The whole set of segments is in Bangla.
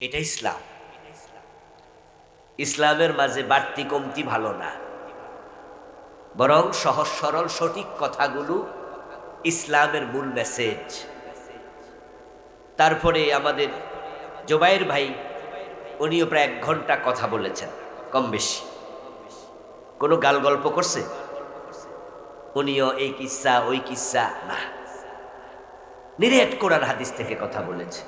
এটা ইসলাম। ইসলামের মাঝে বাড়তি কমতি ভালো না, বরং সহজ সরল সঠিক কথাগুলো ইসলামের মূল মেসেজ। তারপরে আমাদের জোবাইর ভাই, উনিও প্রায় 1 ঘন্টা কথা বলেছেন কম বেশি। কোনো গাল গল্প করছে? উনিও এই কিস্সা ওই কিস্সা না, নিরেট কোরআন হাদিস থেকে কথা বলেছে।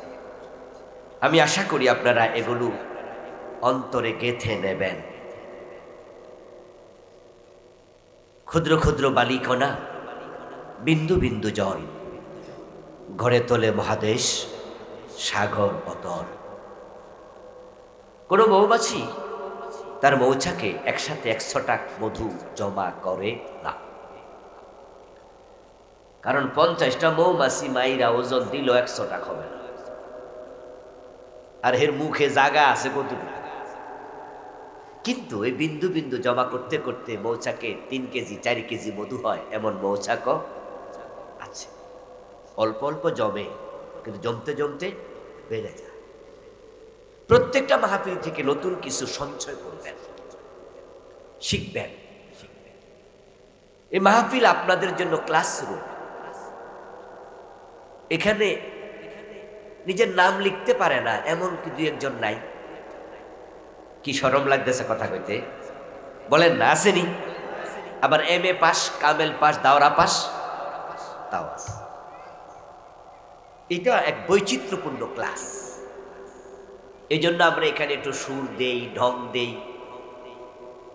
আমি আশা করি আপনারা এগুলো অন্তরে গেঁথে নেবেন। ক্ষুদ্র ক্ষুদ্র বালিকণা, বিন্দু বিন্দু জল, গড়ে তোলে মহাদেশ, সাগর অতল। কোনো মৌমাছি তার মৌচাকে একসাথে 100 টাক মধু জমা করে না, কারণ 50টা মৌমাছি মাইরা ওজন দিল 100 টাকা হবে না। আর এর মুখে জায়গা আছে কতটুকু। কিন্তু এই বিন্দু বিন্দু জমা করতে করতে মৌচাকে 3 কেজি 4 কেজি মধু হয়, এমন মৌচাকও আছে। অল্প অল্প জমে, কিন্তু জমতে জমতে বেড়ে যায়। প্রত্যেকটা মাহফিল থেকে নতুন কিছু সঞ্চয় করবেন, শিখবেন। এই মাহফিল আপনাদের জন্য ক্লাসরুম। এখানে নিজের নাম লিখতে পারে না এমন কি 2-1 নাই? কি শরম লাগতেছে কথা কইতে? বলেন না, আসেনি? আবার MA পাস, কামেল পাস, দাওরা পাস, তাও আছে। এটা এক বৈচিত্র্যপূর্ণ ক্লাস। এই জন্য আমরা এখানে একটু সুর দেই, ঢং দেই,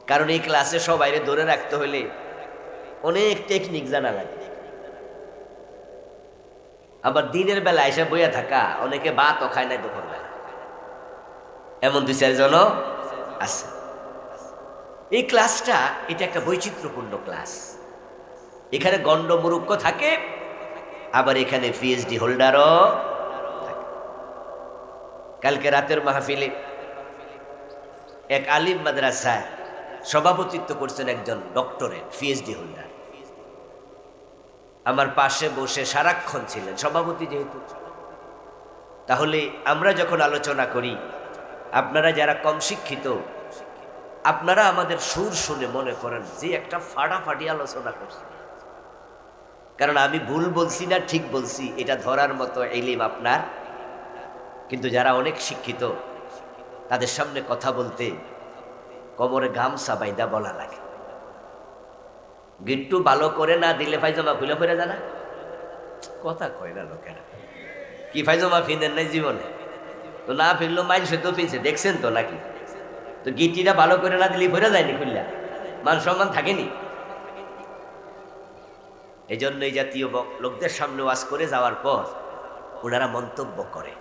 কারণ এই ক্লাসে সবাইরে ধরে রাখতে হলে অনেক টেকনিক জানা লাগে। আবার দিনের বেলা এসে বইয়া থাকা, অনেকে ভাতও খায় নাই দুপুর বেলা, এমন 2-4 জন আছে। এই ক্লাসটা এটা একটা বৈচিত্র্যপূর্ণ ক্লাস। এখানে গণ্ড মুরুক্ষ থাকে, আবার এখানে PhD হোল্ডারও থাকে। কালকে রাতের মাহফিলে এক আলিম মাদ্রাসায় সভাপতিত্ব করছেন একজন ডক্টরেট PhD হোল্ডার। আমার পাশে বসে সারাক্ষণ ছিলেন, সভাপতি যেহেতু। তাহলে আমরা যখন আলোচনা করি, আপনারা যারা কম শিক্ষিত, আপনারা আমাদের সুর শুনে মনে করেন যে একটা ফাটাফাটি আলোচনা করছে। কারণ আমি ভুল বলছি না ঠিক বলছি এটা ধরার মতো ইলম আপনার। কিন্তু যারা অনেক শিক্ষিত, তাদের সামনে কথা বলতে কোমরে গামছা বাইদা বলা লাগে। গিট্টু ভালো করে না দিলে ফাইজামা খুলে ফেরে জানা কথা কয় না লোকেরা। কি ফাইজামা ফিনেন নাই জীবনে? তো না ফিরলো মাইল সে তো ফিনছে, দেখছেন তো নাকি? তো গিট্টিটা ভালো করে না দিলে ফেরে যায়নি, খুললা মান সম্মান থাকেনি। এই জন্য এই জাতীয় লোকদের সামনে ওয়াজ করে যাওয়ার পর ওনারা মন্তব্য করে,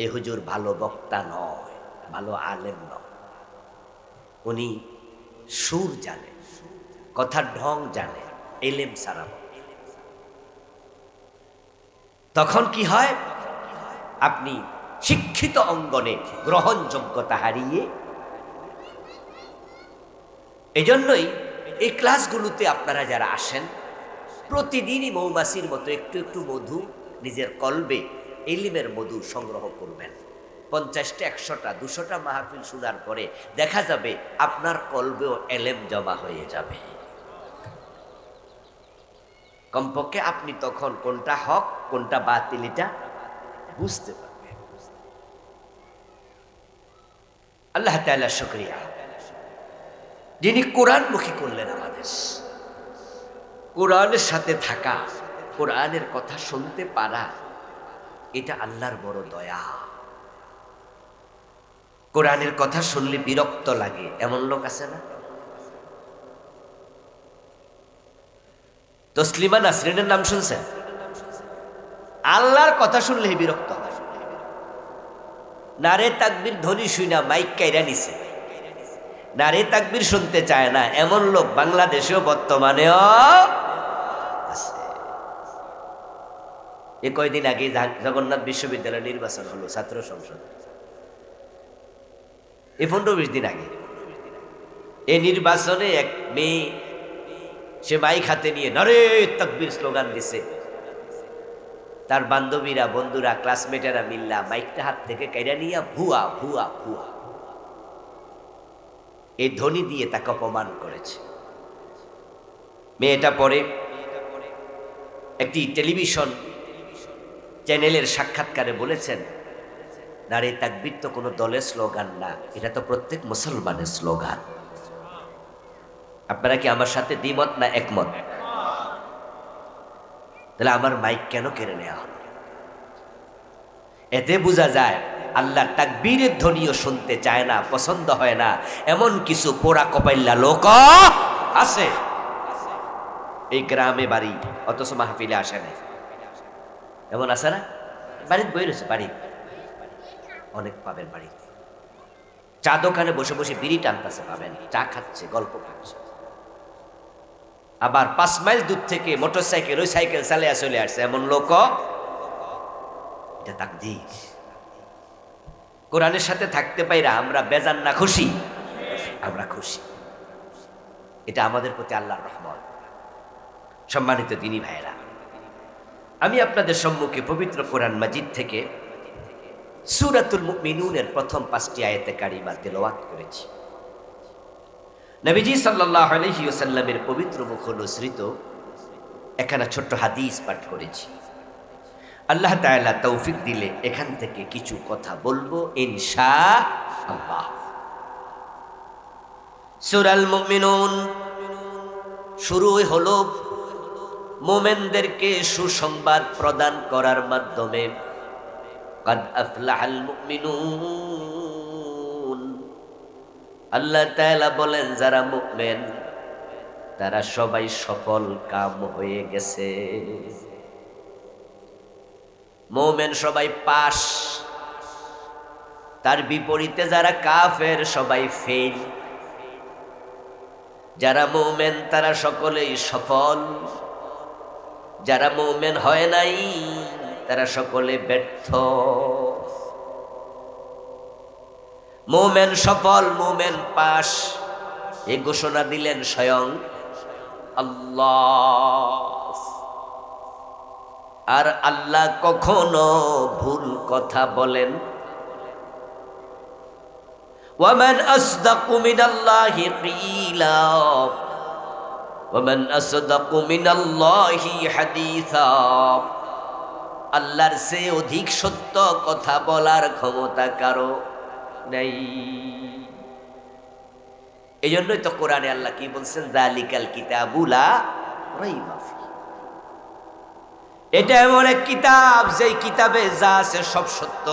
এ হুজুর ভালো বক্তা নয়, ভালো আলেম নয়। উনি সুর জানে, কথার ঢং জানে, এলেম সারা। তখন কি হয়? আপনি শিক্ষিত অঙ্গনে গ্রহণযোগ্যতা হারিয়ে। এজন্যই এই ক্লাসগুলোতে আপনারা যারা আসেন, প্রতিদিনই মৌমাছির মতো একটু একটু মধু নিজের কলবে, এলিমের মধু সংগ্রহ করবেন। 50টা 100টা 200টা মাহফিল শোনার পরে দেখা যাবে আপনার কলবেও এলেম জমা হয়ে যাবে। কমপক্ষে আপনি তখন কোনটা হক কোনটা বাতিল এটা বুঝতে পারবেন। আল্লাহ তাআলা শুকরিয়া, যিনি কোরআনমুখী করলেন আমাদের। কোরআনের সাথে থাকা, কোরআনের কথা শুনতে পারা, এটা আল্লাহর বড় দয়া। কোরআনের কথা শুনলে বিরক্ত লাগে এমন লোক আছে না? তসলিমা নাসরিনের নাম শুনছেন? আল্লাহর কথা শুনলেই বিরক্ত হয়। নারে তাকবীর ধ্বনি শুনা মাইক কাইরা নিছে, নারে তাকবীর শুনতে চায় না এমন লোক বাংলাদেশেও বর্তমানেও আছে। এই কয়দিন আগে জগন্নাথ বিশ্ববিদ্যালয় নির্বাচন হলো, ছাত্র সংসদ। এই 15-20 দিন আগে এই নির্বাচনে এক মেয়ে, সে মাইক হাতে নিয়ে নারে তাকবীর স্লোগান দিছে। তার বান্ধবীরা, বন্ধুরা, ক্লাসমেটেরা মিল্লা মাইকটা হাত থেকে কেড়ে নিয়ে ভুয়া ভুয়া ভুয়া এই ধ্বনি দিয়ে তাকে অপমান করেছে। মেয়েটা পরে একটি টেলিভিশন চ্যানেলের সাক্ষাৎকারে বলেছেন, নারে তাকবীর তো কোনো দলের স্লোগান না, এটা তো প্রত্যেক মুসলমানের স্লোগান। আপনারা কি আমার সাথে দ্বিমত না একমত? তাহলে আমার মাইক কেন কেড়ে নেওয়া হলো? এতে বোঝা যায় আল্লাহ তাকবীরের ধ্বনিও শুনতে চায় না, পছন্দ হয় না, এমন কিছু পোড়া কপাইল্লা লোক আছে এই গ্রামে বাড়ি, অথচ মাহফিলে আসে নাই। এমন আছে না? বাড়িতে বই রয়েছে, বাড়ি অনেক পাবেন, বাড়িতে চা দোকানে বসে বসে বিড়ি টানতেছে, পাবেন চা খাচ্ছে, গল্প করছে। আবার 5 মাইল দূর থেকে মোটরসাইকেল, ওই সাইকেল চালিয়ে চলে আসছে এমন লোক। এটা তাকদীর। কোরআনের সাথে থাকতে পাইরা আমরা বেজান না খুশি? আমরা খুশি। এটা আমাদের প্রতি আল্লাহর রহমত। সম্মানিত দ্বীনী ভাইয়েরা, আমি আপনাদের সম্মুখে পবিত্র কোরআন মাজিদ থেকে সূরাতুল মুমিনুনের প্রথম 5টি আয়াতে কারিমা তেলাওয়াত করেছি। নবীজি সাল্লাল্লাহু আলাইহি ওয়াসাল্লামের পবিত্র মুখ অনুসৃত এখানে ছোট্ট হাদিস পাঠ করেছি। আল্লাহ তাআলা তৌফিক দিলে এখান থেকে কিছু কথা বলবো ইনশাআল্লাহ। সূরাল মুমিনুন শুরু হলো মুমিনদেরকে সুসংবাদ প্রদান করার মাধ্যমে। কাদ আফলাহাল মুমিনুন, আল্লাহ তাআলা বলেন যারা মুমিন তারা সবাই সফল কাম হয়ে গেছে। মুমিন সবাই পাস, তার বিপরীতে যারা কাফের সবাই ফেল। যারা মুমিন তারা সকলেই সফল, যারা মুমিন হয় নাই তারা সকলে ব্যর্থ। মুমিন সফল, মুমিন পাস, এই ঘোষণা দিলেন স্বয়ং আল্লাহ। আর আল্লাহ কখনো ভুল কথা বলেন? ওয়ামান আসদাকু মিনাল্লাহি কিলা ওয়ামান আসদাকু মিনাল্লাহি হাদিসা, আল্লাহর চেয়ে অধিক সত্য কথা বলার ক্ষমতা কারো নাই। এই জন্যই তো কোরআনে আল্লাহ কি বলছেন, যালিকাল কিতাবু লা রাইবা ফিহি, এটা এমন এক কিতাব যেই কিতাবে যা আছে সব সত্য।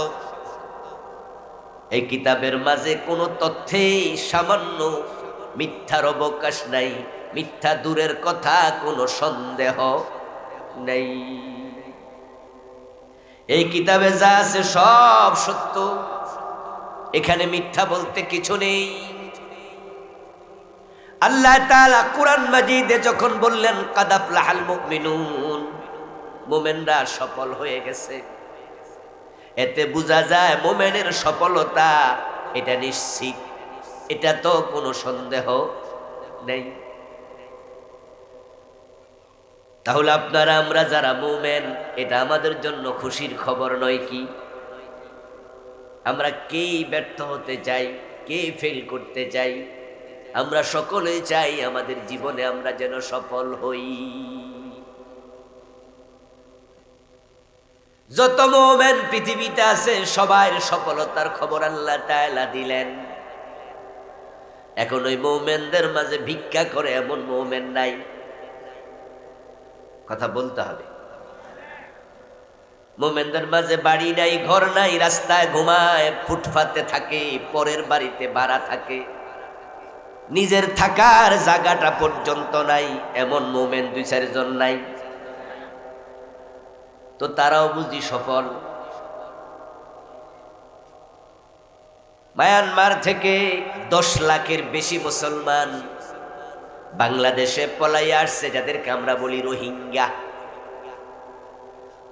এই কিতাবের মাঝে কোনো তথ্যেই সামান্য মিথ্যার অবকাশ নাই, মিথ্যা দূরের কথা, কোনো সন্দেহ নেই। এই কিতাবে যা আছে সব সত্য, এখানে মিথ্যা বলতে কিছু নেই। আল্লাহ তাআলা কুরআন মাজিদে যখন বললেন কাদ আফলাহাল মুমিনুন, মুমিনরা সফল হয়ে গেছে, এতে বোঝা যায় মুমিনের সফলতা এটা নিশ্চিত, এটা তো কোনো সন্দেহ নেই। তাহলে আপনারা আমরা যারা মুমিন, এটা আমাদের জন্য খুশির খবর নয় কি? আমরা কে ব্যর্থ হতে চাই, কে ফেল করতে চাই? আমরা সকলেই চাই আমাদের জীবনে আমরা যেন সফল হই। যত মুমিন পৃথিবীতে আছে সবার সফলতার খবর আল্লাহ তাআলা দিলেন। এখন ওই মুমিনদের মাঝে ভিক্ষা করে এমন মুমিন নাই। কথা বলতে হবে। মুমিনদের মাঝে বাড়ি নাই, ঘর নাই, রাস্তায় ঘুমায়, ফুটপাতে থাকে, পরের বাড়িতে ভাড়া থাকে, নিজের থাকার জায়গাটা পর্যন্ত নাই, এমন মুমিন 2-4 জন নাই। তো তারাও বুঝি সফল। মায়ানমার থেকে 10 লাখের বেশি মুসলমান বাংলাদেশে পলাই আসছে, যাদেরকে আমরা বলি রোহিঙ্গা।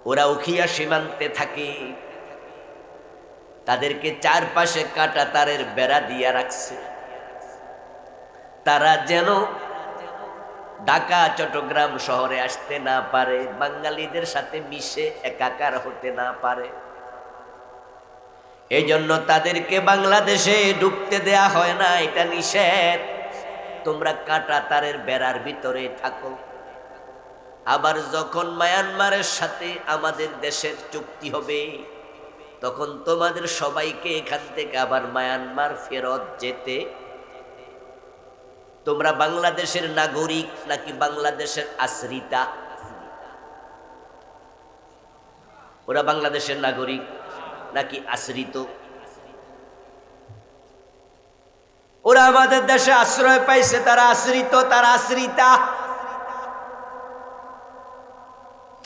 ওরা উখিয়া সীমান্তে থাকে, তাদেরকে চারপাশে কাটা তারের বেড়া দিয়া রাখছে। তারা যেন ঢাকা চট্টগ্রাম শহরে আসতে না পারে, বাঙালিদের সাথে মিশে একাকার হতে না পারে। এই জন্য তাদেরকে বাংলাদেশে ঢুকতে দেয়া হয় না, এটা নিষেধ। তোমরা কাঁটা তারের বেড়ার ভিতরে থাকো। আবার যখন মায়ানমারের সাথে আমাদের দেশের চুক্তি হবে, তখন তোমাদের সবাইকে এখান থেকে আবার মায়ানমার ফেরত যেতে। তোমরা বাংলাদেশের নাগরিক নাকি বাংলাদেশের আশ্রিতা? ওরা বাংলাদেশের নাগরিক নাকি আশ্রিত? ওরা আমাদের দেশে আশ্রয় পাইছে, তারা আশ্রিত, তারা আশ্রিতা।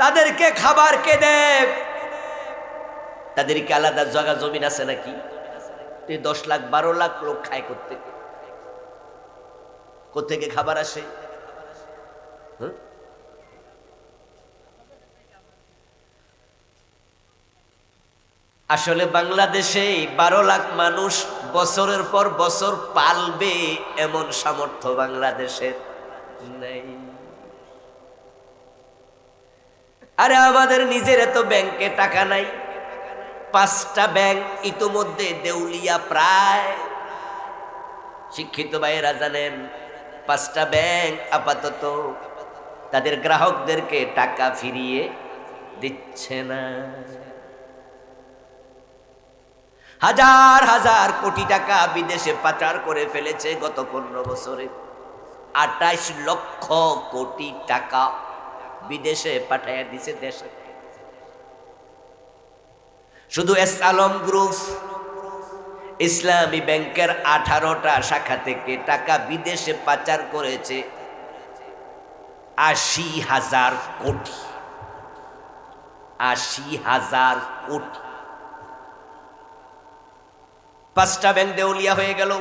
তাদেরকে খাবার কে দেয়? তাদেরকে আলাদা জায়গা জমিন আছে নাকি? 10 লাখ 12 লাখ লোক খায় কোত্থেকে খাবার আসে? আসলে বাংলাদেশে 12 লাখ মানুষ বছরের পর বছর পালবে এমন সামর্থ্য বাংলাদেশের নেই। আরে আমাদের নিজের এত ব্যাংকে টাকা নাই। 5টা ব্যাংক ইতোমধ্যে দেউলিয়া প্রায়। শিক্ষিত ভাইয়েরা জানেন, 5টা ব্যাংক আপাতত তাদের গ্রাহকদেরকে টাকা ফিরিয়ে দিচ্ছে না। হাজার হাজার কোটি টাকা বিদেশে পাচার করে ফেলেছে গত 15 বছরে। 28 লক্ষ কোটি টাকা বিদেশে পাঠাইয়া দিছে দেশে। শুধু এস আলম গ্রুপ ইসলামী ব্যাংকের 18টা শাখা থেকে টাকা বিদেশে পাচার করেছে 80,000 কোটি। 80,000 কোটি। 5টা ব্যাংক দেউলিয়া হয়ে গেল।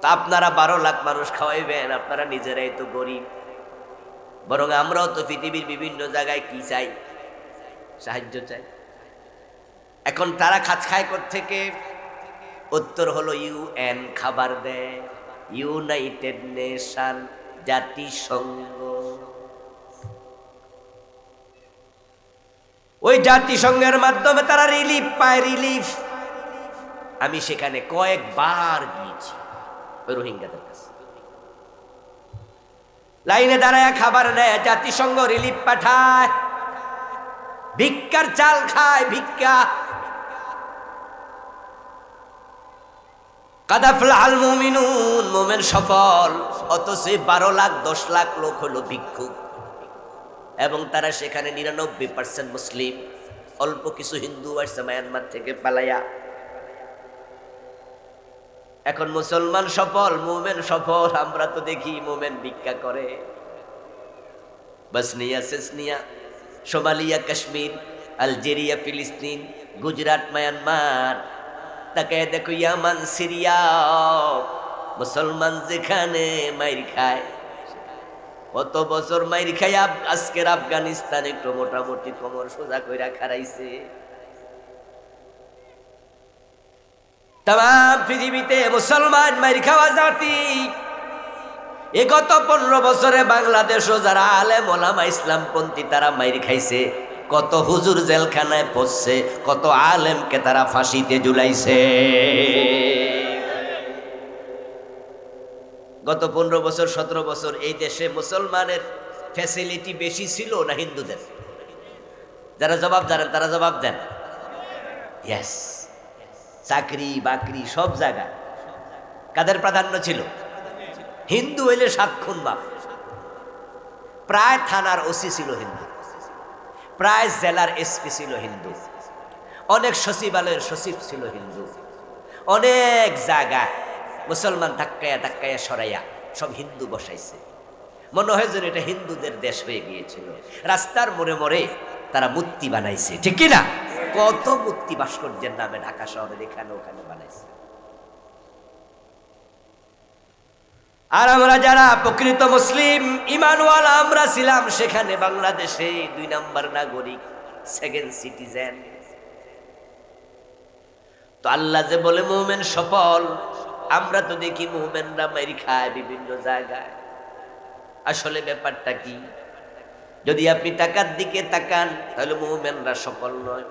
তা আপনারা 12 লাখ মানুষ খাওয়াইবেন, আপনারা নিজেরাই তো গরিব। বরং আমরাও তো পৃথিবীর বিভিন্ন জায়গায় কি চাই? সাহায্য চাই। এখন তারা খায় থেকে? উত্তর হলো ইউএন খাবার দেয়, ইউনাইটেড নেশন, জাতিসংঘ। ওই জাতিসংঘের মাধ্যমে তারা রিলিফ পায়, রিলিফ। আমি সেখানে কয়েকবার গিয়েছি ওই রোহিঙ্গাদের কাছে। লাইনে দাঁড়ায় খাবার নেয়, জাতিসংঘ রিলিফ পাঠায়, ভিক্ষার চাল খায়, ভিক্ষা। কাদাফলাল মুমিনুন, মোমেন সফল। অথচ 12 লাখ 10 লাখ লোক হলো ভিক্ষুক, এবং তারা সেখানে 99% মুসলিম। অল্প কিছু হিন্দু আসছে মায়ানমার থেকে পালাইয়া। এখন মুসলমান সফল, মোমেন সফল। আমরা তো দেখি মোমেন ভিক্ষা করে। Bosnia, Chechnya, Somalia, Kashmir, Algeria, ফিলিস্তিন, গুজরাট, মায়ানমার, তাকে দেখো ইয়ামান, সিরিয়া, মুসলমান যেখানে মাইর খায়। কত বছর মাইর খায়, আজকের আফগানিস্তান একটু মোটামুটি কোমর সোজা কইরা খারাইছে। তাম পৃথিবীতে মুসলমান মাইর খাওয়া জাতি। এ গত 15 বছরে বাংলাদেশও যারা আলেম ওলামা ইসলামপন্থী তারা মাইর খাইছে। কত হুজুর জেলখানায় পড়ছে, কত আলেমকে তারা ফাঁসিতে ঝুলাইছে। গত 15 বছর 17 বছর এই দেশে মুসলমানের ফ্যাসিলিটি বেশি ছিল না হিন্দুদের? যারা জবাব জানেন তারা জবাব দেন। ইয়েস, চাকরি বাকরি সব জায়গায় কাদের প্রাধান্য ছিল? হিন্দু হইলে 7 খুন বাপ। প্রায় থানার ওসি ছিল হিন্দু, প্রায় জেলার এসপি ছিল হিন্দু, অনেক সচিবালয়ের সচিব ছিল হিন্দু। অনেক জায়গায় মুসলমান ধাক্কায়া সরাইয়া সব হিন্দু বসাইছে। মনে হয় যেন এটা হিন্দুদের দেশ হয়ে গিয়েছিল। রাস্তার মোড়ে মোড়ে তারা মূর্তি বানাইছে, ঠিক কিনা? কত মূর্তি ভাস্কর্যের নামে ঢাকা শহরের এখানে ওখানে বানাইছে। আর আমরা যারা প্রকৃত মুসলিম ইমানওয়ালা আমরা ছিলাম সেখানে বাংলাদেশে 2 নাম্বার নাগরিক, সেকেন্ড সিটিজেন। তো আল্লাহ যে বলে মুমিন সফল, আমরা তো দেখি মুমিনরা মাইর খায় বিভিন্ন জায়গায়। আসলে ব্যাপারটা কি? যদি আপনি টাকার দিকে তাকান তাহলে মুমিনরা সফল নয়,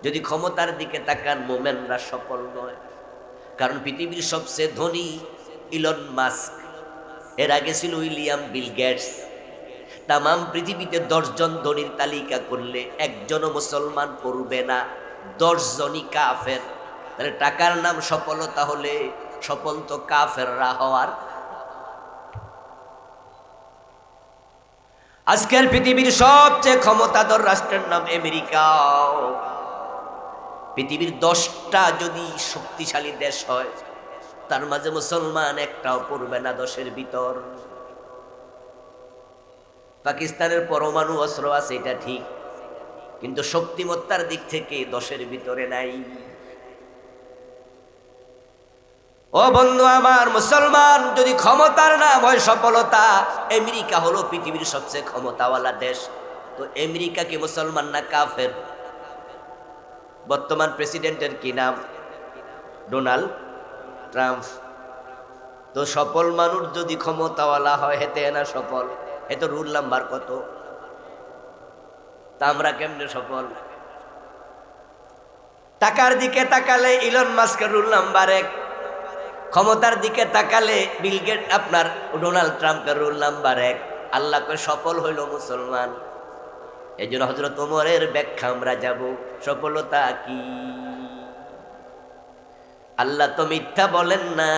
যদি ক্ষমতার দিকে তাকান মুমিনরা সফল নয়। কারণ পৃথিবীর সবচেয়ে ধনী ইলন মাস্ক, এর আগে ছিল উইলিয়াম বিল গেটস। তামাম পৃথিবীতে 10 জন ধনীর তালিকা করলে একজনও মুসলমান পড়বে না, 10 জনই কাফের। তাহলে টাকার নাম সফলতা হলে সফল তো কাফেররা হওয়ার। আজকের পৃথিবীর সবচেয়ে ক্ষমতাধর রাষ্ট্রের নাম আমেরিকা। পৃথিবীর 10টা যদি শক্তিশালী দেশ হয় তার মাঝে মুসলমান একটাও পড়বে না 10-এর ভিতর। পাকিস্তানের পরমাণু অস্ত্র আছে, এটা ঠিক, কিন্তু শক্তিমত্তার দিক থেকে 10-এর ভিতরে নাই। ও বন্ধু আমার, মুসলমান যদি ক্ষমতার নাম হয় সফলতা, আমেরিকা হলো পৃথিবীর সবচেয়ে ক্ষমতাওয়ালা দেশ। তো আমেরিকা কি মুসলমান না কাফের? বর্তমান প্রেসিডেন্টের কি নাম? Donald Trump. তো সফল মানুষ যদি ক্ষমতাওয়ালা হয় হেতে না সফল, এত রুল নাম্বার কত? তা আমরা কেমনে সফল? টাকার দিকে তাকালে ইলন মাস্কের রুল নাম্বার 1, ক্ষমতার দিকে তাকালে বিল গেট আপনার ডোনাল্ড ট্রাম্পের রুল নাম্বার 1। আল্লাহকে সফল হইল মুসলমান। এই জন্য হযরত ওমরের ব্যাখ্যা আমরা যাব। সফলতা কি? আল্লাহ তো মিথ্যা বলেন না,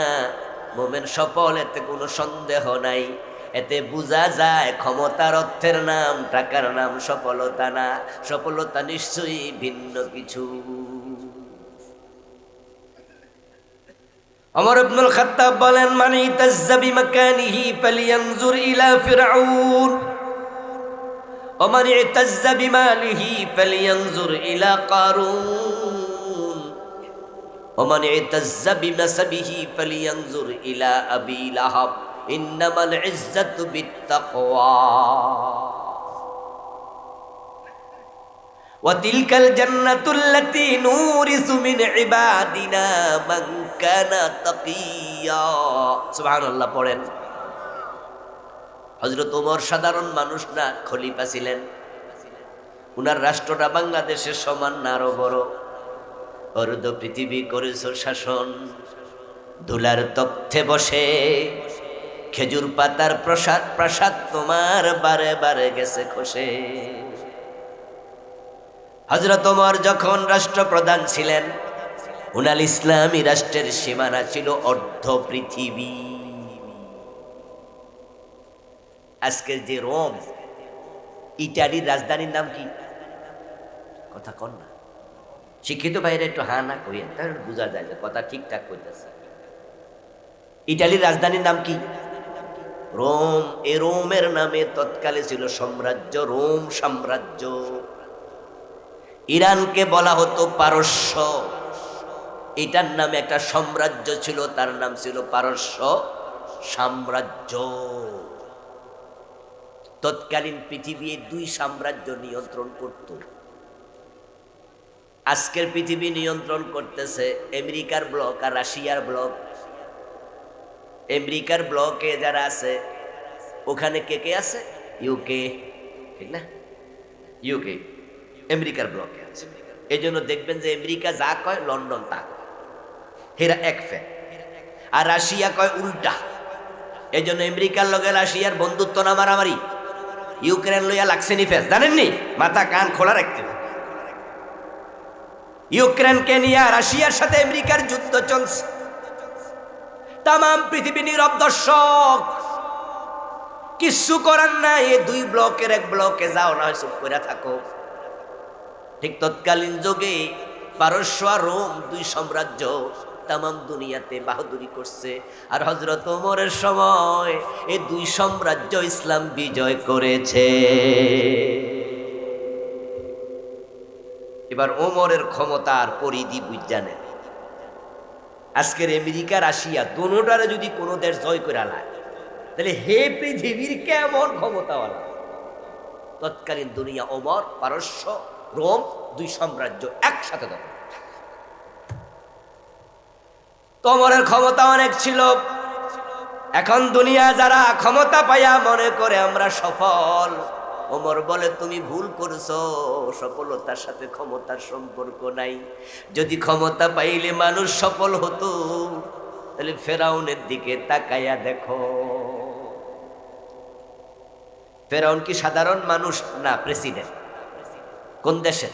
মুমিন সফল, এতে কোনো সন্দেহ নাই। এতে বোঝা যায় ক্ষমতার অর্থের নাম টাকার নাম সফলতা না, সফলতা নিশ্চয়ই ভিন্ন কিছু। ওমর ইবনুল খাত্তাব বলেন, মান ইতাজ্জা বিমাকানিহি ফালিয়ানজুর ইলা ফিরআউন ওয়া মান ইতাজ্জা বিমালিহি ফালিয়ানজুর ইলা কারুন ওয়া মান ইতাজ্জা বিনাসাবিহি ফালিয়ানজুর ইলা আবি লাহাব ইন্নামাল ইজ্জাতু বিত্তাকওয়া وَتِلْكَ الْجَنَّةُ الَّتِي نُورِثُ مِنْ عِبَادِنَا مَنْ كَانَ تَقِيًّا। সুবহানাল্লাহ পড়েন। হযরত ওমর সাধারণ মানুষ না, খলিফা ছিলেন। উনার রাষ্ট্রটা বাংলাদেশের সমান না আরো বড়। অর্ধ পৃথিবী করেছো শাসন, ধুলার তখ্তে বসে খেজুর পাতার প্রসাদ প্রাসাদ তোমার বারে বারে গেছে খসে। হযরত ওমর যখন রাষ্ট্রপ্রধান ছিলেন, উনার ইসলামী রাষ্ট্রের সীমানা ছিল অর্ধ পৃথিবী। আজকের যে রোম, ইটালির রাজধানীর নাম কি? কথা কন না, শিক্ষিত ভাইরা একটু হা না কইেন, তাহলে বোঝা যায় যে কথা ঠিকঠাক কইতেছে। ইটালির রাজধানীর নাম কি? রোম। এ রোমের নামে তৎকালে ছিল সাম্রাজ্য, রোম সাম্রাজ্য। ইরানকে বলা হতো পারস্য, এটার নামে একটা সাম্রাজ্য ছিল, তার নাম ছিল পারস্য সাম্রাজ্য। তৎকালীন পৃথিবী 2 সাম্রাজ্য নিয়ন্ত্রণ করত। আজকের পৃথিবী নিয়ন্ত্রণ করতেছে আমেরিকার ব্লক আর রাশিয়ার ব্লক। আমেরিকার ব্লকে যারা আছে ওখানে কে কে আছে? ইউকে, ঠিক না? ইউকে আমেরিকার ব্লকে আছে। এই জন্য দেখবেন যে আমেরিকা যা কয় লন্ডন তা কয়, হেরা এক ফ্যা। আর রাশিয়া কয় উল্টা। এই জন্য আমেরিকার লগে রাশিয়ার বন্ধুত্ব না মারামারি। ইউক্রেন লইয়া লাগছে নি ফেস, জানেননি? মাথা কান খোলা রাখতে। ইউক্রেনকে নিয়ে রাশিয়ার সাথে আমেরিকার যুদ্ধ চলছে। তামাম পৃথিবী নীরব দর্শক, কিছু করার নাই। এই 2 ব্লকের এক ব্লকে যাও না, চুপ করে থাকো। ঠিক তৎকালীন যুগে পারস্য আর রোম 2 সাম্রাজ্য তামাম দুনিয়াতে বাহাদুরি করছে। আর হযরত ওমরের সময় এই 2 সাম্রাজ্য ইসলাম বিজয় করেছে। এবার ওমরের ক্ষমতার পরিধি বুঝানেন। আজকের আমেরিকা রাশিয়া দোনোটারে যদি কোনো দেশ জয় করে আলায়, তাহলে হে পৃথিবীর কেমন ক্ষমতাওয়ালা। তৎকালীন দুনিয়া ওমর, পারস্য, রোম 2 সাম্রাজ্য একসাথে দখল। ওমরের ক্ষমতা অনেক ছিল। এখন দুনিয়া যারা ক্ষমতা পাইয়া মনে করে আমরা সফল, ওমর বলে তুমি ভুল করছো, সফলতার সাথে ক্ষমতার সম্পর্ক নাই। যদি ক্ষমতা পাইলে মানুষ সফল হতো, তাহলে ফেরাউনের দিকে তাকাইয়া দেখো। ফেরাউন কি সাধারণ মানুষ? না, প্রেসিডেন্ট। কোন দেশের?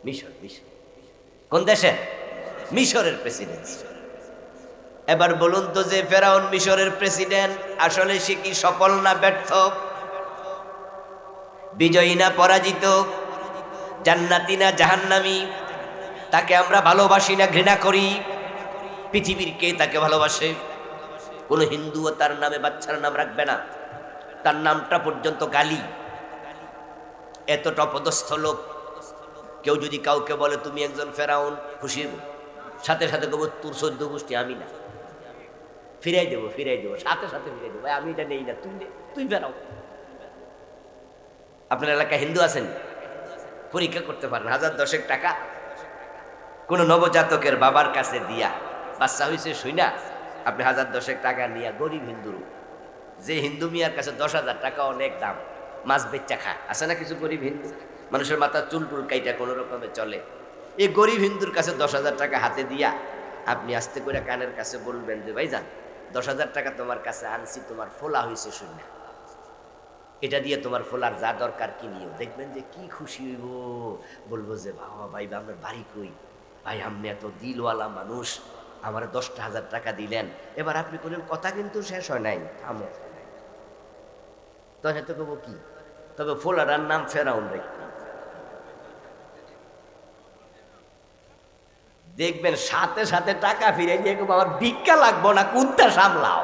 মিশর। কোন দেশের? মিশরের প্রেসিডেন্ট। এবার বলুন তো, যে ফেরাউন মিশরের প্রেসিডেন্ট, আসলে সে কি সফল না ব্যর্থ? বিজয়ী না পরাজিত? জান্নাতি না জাহান্নামী? তাকে আমরা ভালোবাসি না ঘৃণা করি? পৃথিবীর কে তাকে ভালোবাসে? কোন হিন্দুও তার নামে বাচ্চার নাম রাখবে না, তার নামটা পর্যন্ত গালি। এতটা অপদস্থ লোক। কেউ যদি কাউকে বলে তুমি একজন ফেরাউন, খুশি হব, সাথে সাথে কব তোর 14 গোষ্ঠী আমি না, ফিরাই দেবো, সাথে সাথে ফিরাই দেবো, আমি এটা নেই না, তুই ফেরাও। আপনার এলাকায় হিন্দু আছেন? পরীক্ষা করতে পারেন। 1010 টাকা কোন নবজাতকের বাবার কাছে দিয়া, বাচ্চা হয়েছে শুই না, আপনি 1010 টাকা নিয়ে গরিব হিন্দুর, যে হিন্দু মিয়ার কাছে 10,000 টাকা অনেক দাম, মাছ বেচা খায়, আছে না কিছু গরিব হিন্দু, মানুষের মাথা চুল টুল কাইটা কোনো রকমে চলে। এই গরিব হিন্দুর কাছে 10,000 টাকা হাতে দিয়া আপনি আস্তে করে কানের কাছে বলবেন যে ভাইজান 10,000 টাকা তোমার কাছে আনছি, তোমার ফোলা হয়েছে শূন্য, এটা দিয়ে তোমার ফোলার যা দরকার কিনিও। দেখবেন যে কি খুশি হইব, বলবো যে বাবা ভাই আপনার বাড়ি কই, ভাই আপনি এত দিলওয়ালা মানুষ, আমার 10,000 টাকা দিলেন। এবার আপনি বললেন কথা কিন্তু শেষ হয় নাই, থামো। তখন তো কব কি, তবে ফোলারার নাম ফেরাউন রে। দেখবেন সাথে সাথে টাকা ফিরে দিয়ে আমার ভিক্ষা লাগবো না, কুত্তা সামলাও,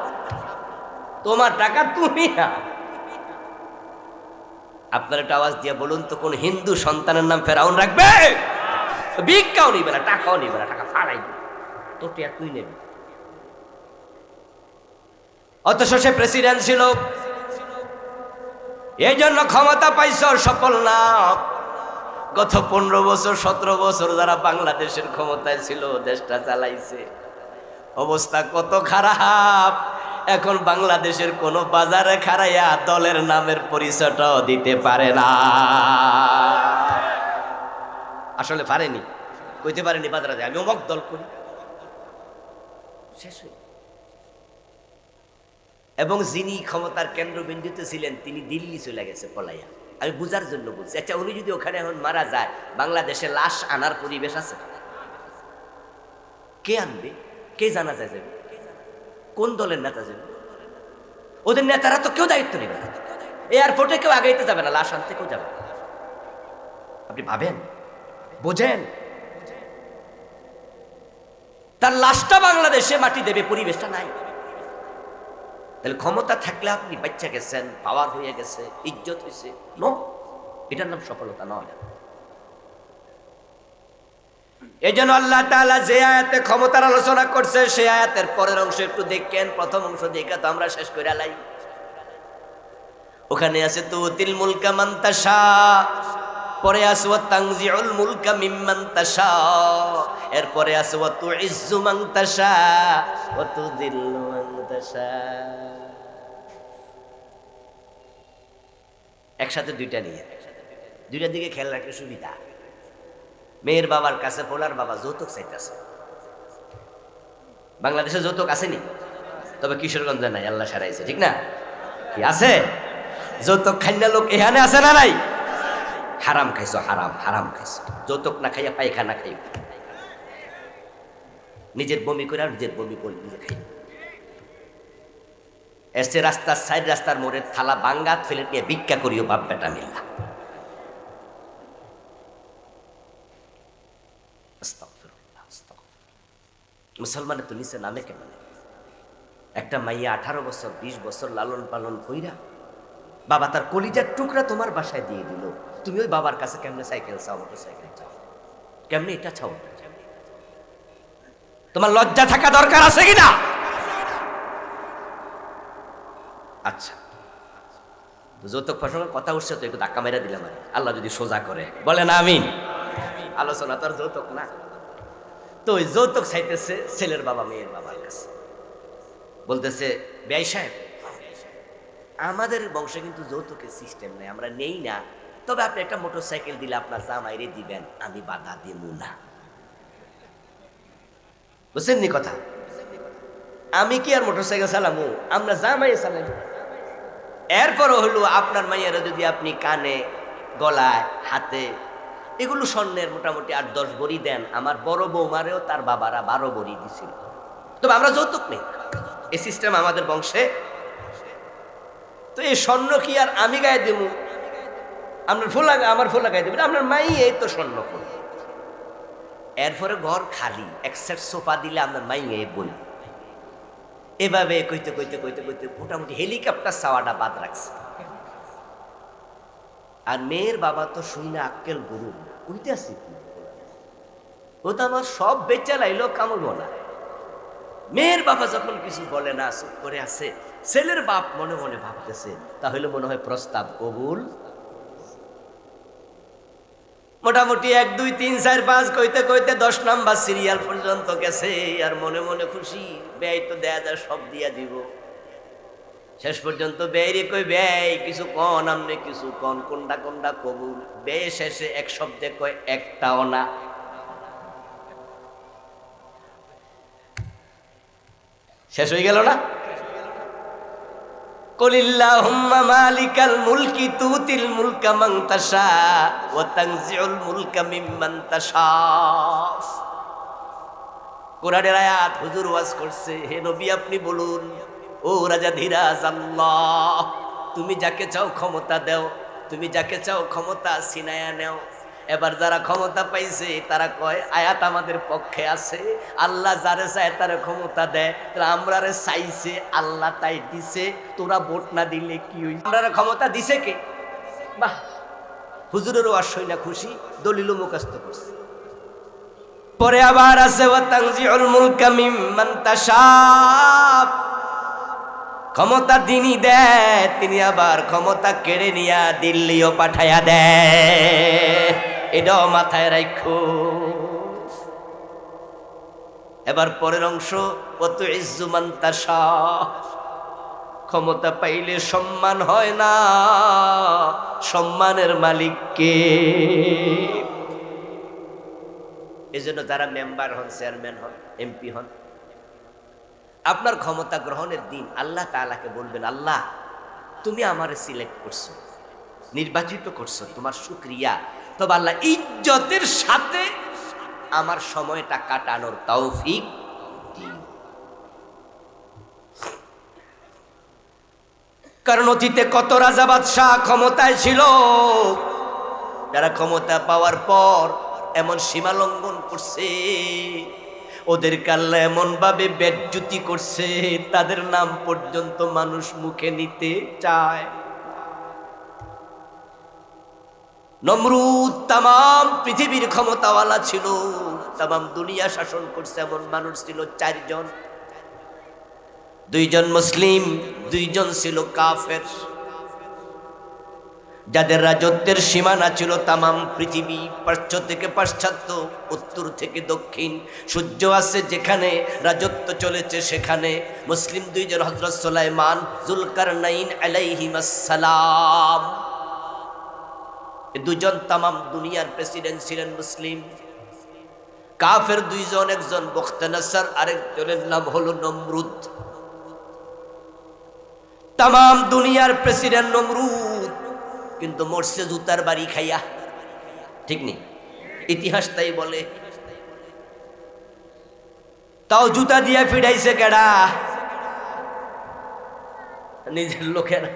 তোমার টাকা তুমি না। আপনার একটা আওয়াজ দিয়ে বলুন তো, কোন হিন্দু সন্তানের নাম ফেরাউন রাখবে? ভিক্ষাও নিবে না, টাকাও নিবে না, টাকা ফাড়াই তোর টিয়া তুই নেবি। অথচ সে প্রেসিডেন্ট ছিল, এই জন্য ক্ষমতা পাইছ, সফল না। গত 15 বছর 17 বছর যারা বাংলাদেশের ক্ষমতায় ছিল, দেশটা চালাইছে, অবস্থা কত খারাপ। এখন বাংলাদেশের কোন বাজারে খাড়াইয়া দলের নামের পরিচয়টাও দিতে পারে না। আসলে পারেনি, কইতে পারেনি বাজারে আমি অমুক দল করি, শেষ হয়ে। এবং যিনি ক্ষমতার কেন্দ্রবিন্দুতে ছিলেন তিনি দিল্লি চলে গেছে পলাইয়া। আমি বুঝার জন্য বলছি। আচ্ছা, উনি যদি ওখানে এখন মারা যায়, বাংলাদেশে লাশ আনার পরিবেশ আছে? কে আনবে? কে জানা যায় যাবে? কোন দলের নেতা যাবে? ওদের নেতারা তো কেউ দায়িত্ব নেবে না, এয়ারপোর্টে কেউ আগাইতে যাবে না, লাশ আনতে কেউ যাবে না। আপনি ভাবেন, বোঝেন, তার লাশটা বাংলাদেশে মাটি দেবে, পরিবেশটা নাই। তাহলে ক্ষমতা থাকলে আপনি বাচ্চা গেছেন, পাওয়ার হয়ে গেছে, ইজ্জত হয়েছে, নো, এটার নাম সফলতা নয়। এই জন্য আল্লাহ তাআলা যে আয়াতে ক্ষমতার আলোচনা করছে, সেই আয়াতের পরের অংশ একটু দেখেন। প্রথম অংশ দেখে তো আমরা শেষ করে লাই। ওখানে আছে তুতিল মুলকা মান তাশা, পরে আছে ওয়া তানজিউল মুলকা মিম্মান তাশা, এরপরে আছে ওয়া তুইজ্জু মান তাশা ওয়া তুযিল্লু মান তাশা। একসাথে দুইটা নিয়ে, দুইটার দিকে খেয়াল রাখলে সুবিধা। মেয়ের বাবার কাছে পোলার বাবা যৌতুক চাইতেছে। বাংলাদেশে যৌতুক আসেনি, তবে কিশোরগঞ্জে নাই, আল্লাহ সারাইছে, ঠিক না? কি আছে? যৌতুক খাইনা লোক এখানে আছে না নাই? হারাম খাইছো, হারাম খাইছো। যৌতুক না খাইয়া পায়খানা খাইও, নিজের বমি করে, নিজের বমি করে নিজে খাই। এসে রাস্তার সাইড, রাস্তার মোড়ের থালা বাঙ্গাত ফেলে নিয়ে ভিক্ষা করিও, বাপ বেটা মিল্লা। মুসলমানের তো নিচে নামে কেমন? একটা মাইয়া 18 বছর 20 বছর লালন পালন কইরা বাবা তার কলিজার টুকরা তোমার বাসায় দিয়ে দিল, তুমি ওই বাবার কাছে কেমনে সাইকেল চাও, মোটর সাইকেল চাও, কেমনে এটা চাও? তোমার লজ্জা থাকা দরকার আছে কিনা? আচ্ছা, যৌতুক প্রসঙ্গে কথা উঠছে তো একটু ধাক্কা মেরে দিলাম। আল্লাহ যদি সোজা করে, বলেন আমিন। আলোচনা তোর যৌতুক না, তো ওই যৌতুক চাইতেছে ছেলের বাবা মেয়ের বাবার কাছে। বলতেছে, বেয়াই সাহেব, আমাদের বংশে কিন্তু যৌতুকের সিস্টেম নেই, আমরা নেই না, তবে আপনি একটা মোটরসাইকেল দিলে আপনার জামাইরে দিবেন, আমি বাধা দেব না। বুঝছেন নি কথা? আমি কি আর মোটরসাইকেল চালামু, আমরা জামাই চালাই। এরপরও হলো আপনার মাইয়ারা যদি আপনি কানে, গলায়, হাতে এগুলো স্বর্ণের মোটামুটি 8-10 ভরি দেন, আমার বড় বৌমারেও তার বাবারা 12 ভরি দিছিল, তবে আমরা যৌতুক নেই, এই সিস্টেম আমাদের বংশে। তো এই স্বর্ণ কি আর আমি গায়ে দেব? আপনার আমার ফুলা গায়ে দেবেন, আপনার মাই এই তো স্বর্ণ ফুল। এরপরে ঘর খালি, এক সেট সোফা দিলে আপনার মাই এই বই। এভাবে কইতে কইতে কইতে কইতে মোটামুটি হেলিকপ্টার চাওয়াটা বাদ রাখছে। আর মেয়ের বাবা তো শুই না আক্কেল গরু, কইতে আসি ও তো আমার সব বেচা লাইলো কামড় না। মেয়ের বাবা যখন কিছু বলে না, চুপ করে আছে, ছেলের বাপ মনে মনে ভাবতেছে তাহলে মনে হয় প্রস্তাব কবুল। মোটামুটি 1 2 3 4 5 কইতে কইতে 10 নাম্বার সিরিয়াল পর্যন্ত গেছে, আর মনে মনে খুশি, ব্যয় তো দেয়া যায়, সব দিয়া দিব। শেষ পর্যন্ত ব্যয় কই, ব্যয় কিছু কন, আমনে কিছু কন, কোনটা কোনটা কবুল। ব্যয় শেষে এক শব্দে কয়, একটাও না। শেষ হয়ে গেল না? কুলিল্লাহুম্মা মালিকাল মুলকি তুতিল মুলকা মান তাশা ওয়া তানজিউল মুলকা মিম্মান তাশা। কোরআনের আয়াত হুজুর ওয়াজ করছে, হে নবী আপনি বলুন, ও রাজা ধীরাজ আল্লাহ, তুমি যাকে চাও ক্ষমতা দাও, তুমি যাকে চাও ক্ষমতা ছিনায়া নেও। এবার যারা ক্ষমতা পাইছে তারা কয় আয়াত আমাদের পক্ষে আছে, আল্লাহ যারে চায় তারা ক্ষমতা দেয়, তাহলে আমরারে চাইছে আল্লাহ তাই দিছে, তোরা ভোট না দিলে কি হইছে? আমরারে ক্ষমতা দিছে কে? বাহ, হুজুরেরও আশয় না খুশি, দলিলও মুখস্থ করছে। পরে আবার আছে ওয়া তানজিউল মুলকা মিম্মান তাশা, ক্ষমতা তিনি দেয়, তিনি আবার ক্ষমতা কেড়ে নিয়া দিল্লিও পাঠাইয়া দেয়, এটাও মাথায় রাখো। এবার পরের অংশ, কত ইজ্জু মান তাশা, ক্ষমতা পাইলে সম্মান হয় না, সম্মানের মালিক কে? এজন্য যারা মেম্বার হন, চেয়ারম্যান হন, এমপি হন, আপনার ক্ষমতা গ্রহণের দিন আল্লাহ তাআলাকে বলবেন, আল্লাহ তুমি আমারে সিলেক্ট করছো, নির্বাচিত করছো, তোমার শুকরিয়া। তবে আল্লাহ ইজ্জতের সাথে আমার সময়টা কাটানোর তৌফিক দিন। কারণ অতীতে কত রাজা বাদশাহ ক্ষমতায় ছিল, যারা ক্ষমতা পাওয়ার পর এমন সীমা লঙ্ঘন করছে, ওদেরকে আল্লাহ এমন ভাবে বেজ্জতি করছে, তাদের নাম পর্যন্ত মানুষ মুখে নিতে চায়। নমরুদ তামাম পৃথিবীর ক্ষমতাওয়ালা ছিল, তামাম দুনিয়া শাসন করছে, এমন মানুষ ছিল 4 জন, 2 জন মুসলিম, 2 জন ছিল কাফের, যাদের রাজত্বের সীমানা ছিল তামাম পৃথিবী, প্রাচ্য থেকে পাশ্চাত্য, উত্তর থেকে দক্ষিণ, সূর্য আছে যেখানে, রাজত্ব চলেছে সেখানে। মুসলিম 2 জন, হযরত সুলাইমান, যুলকারনাইন আলাইহিমাস সালাম, এই 2 জন তামাম দুনিয়ার প্রেসিডেন্ট ছিলেন মুসলিম। কাফের 2 জন, একজন বখতনাসার, আরেকজনের নাম হলো নমরুদ। তামাম দুনিয়ার প্রেসিডেন্ট নমরুদ, কিন্তু মরছে জুতার বাড়ি খাইয়া, ঠিক নেই? ইতিহাস তাই বলে। তাও জুতা দিয়া ফিরাইছে কেডা? নিজের লোকেরা।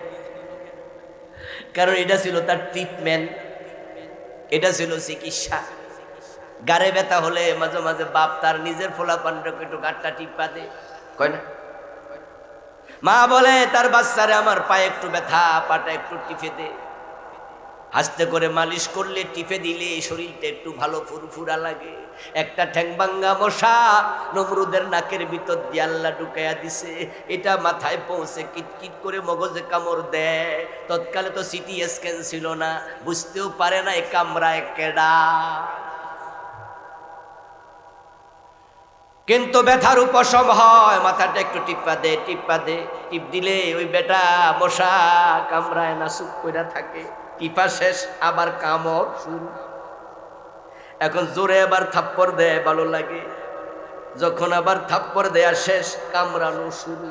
কারণ এটা ছিল তার ট্রিটমেন্ট, এটা ছিল চিকিৎসা। গাড়ে ব্যথা হলে মাঝে মাঝে বাপ তার নিজের ফোলাপানটাকে একটু গাঁটটা টিপা দে, কয় না? মা বলে তার বাচ্চারে আমার পায়ে একটু ব্যথা, পাটা একটু টিপে দে। আস্তে করে মালিশ করলে, টিপে দিলে শরীরটা একটু ভালো ফুরফুরা লাগে। একটা ঠ্যাং ভাঙ্গা মশা নমরুদের নাকের ভিতর দিয়ে আল্লাহ ঢুকাইয়া দিছে, এটা মাথায় পৌঁছে কিটকিট করে মগজে কামড় দেয়। তৎকালে তো সিটি স্ক্যান ছিল না, বুঝতেও পারে না এ কামড়ায় কেডা। কিন্তু ব্যথার উপশম হয়, মাথাটা একটু টিপা দে, টিপা দে, টিপ দিলে ওই বেটা মশা কামড়ায় না, চুপ কইরা থাকে। টিপা শেষ, আবার কামড় শুরু। এখন জোরে আবার থাপ্পড় দেয়, ভালো লাগে। যখন আবার থাপ্পড় দেয়া শেষ, কামড়ানো শুরু।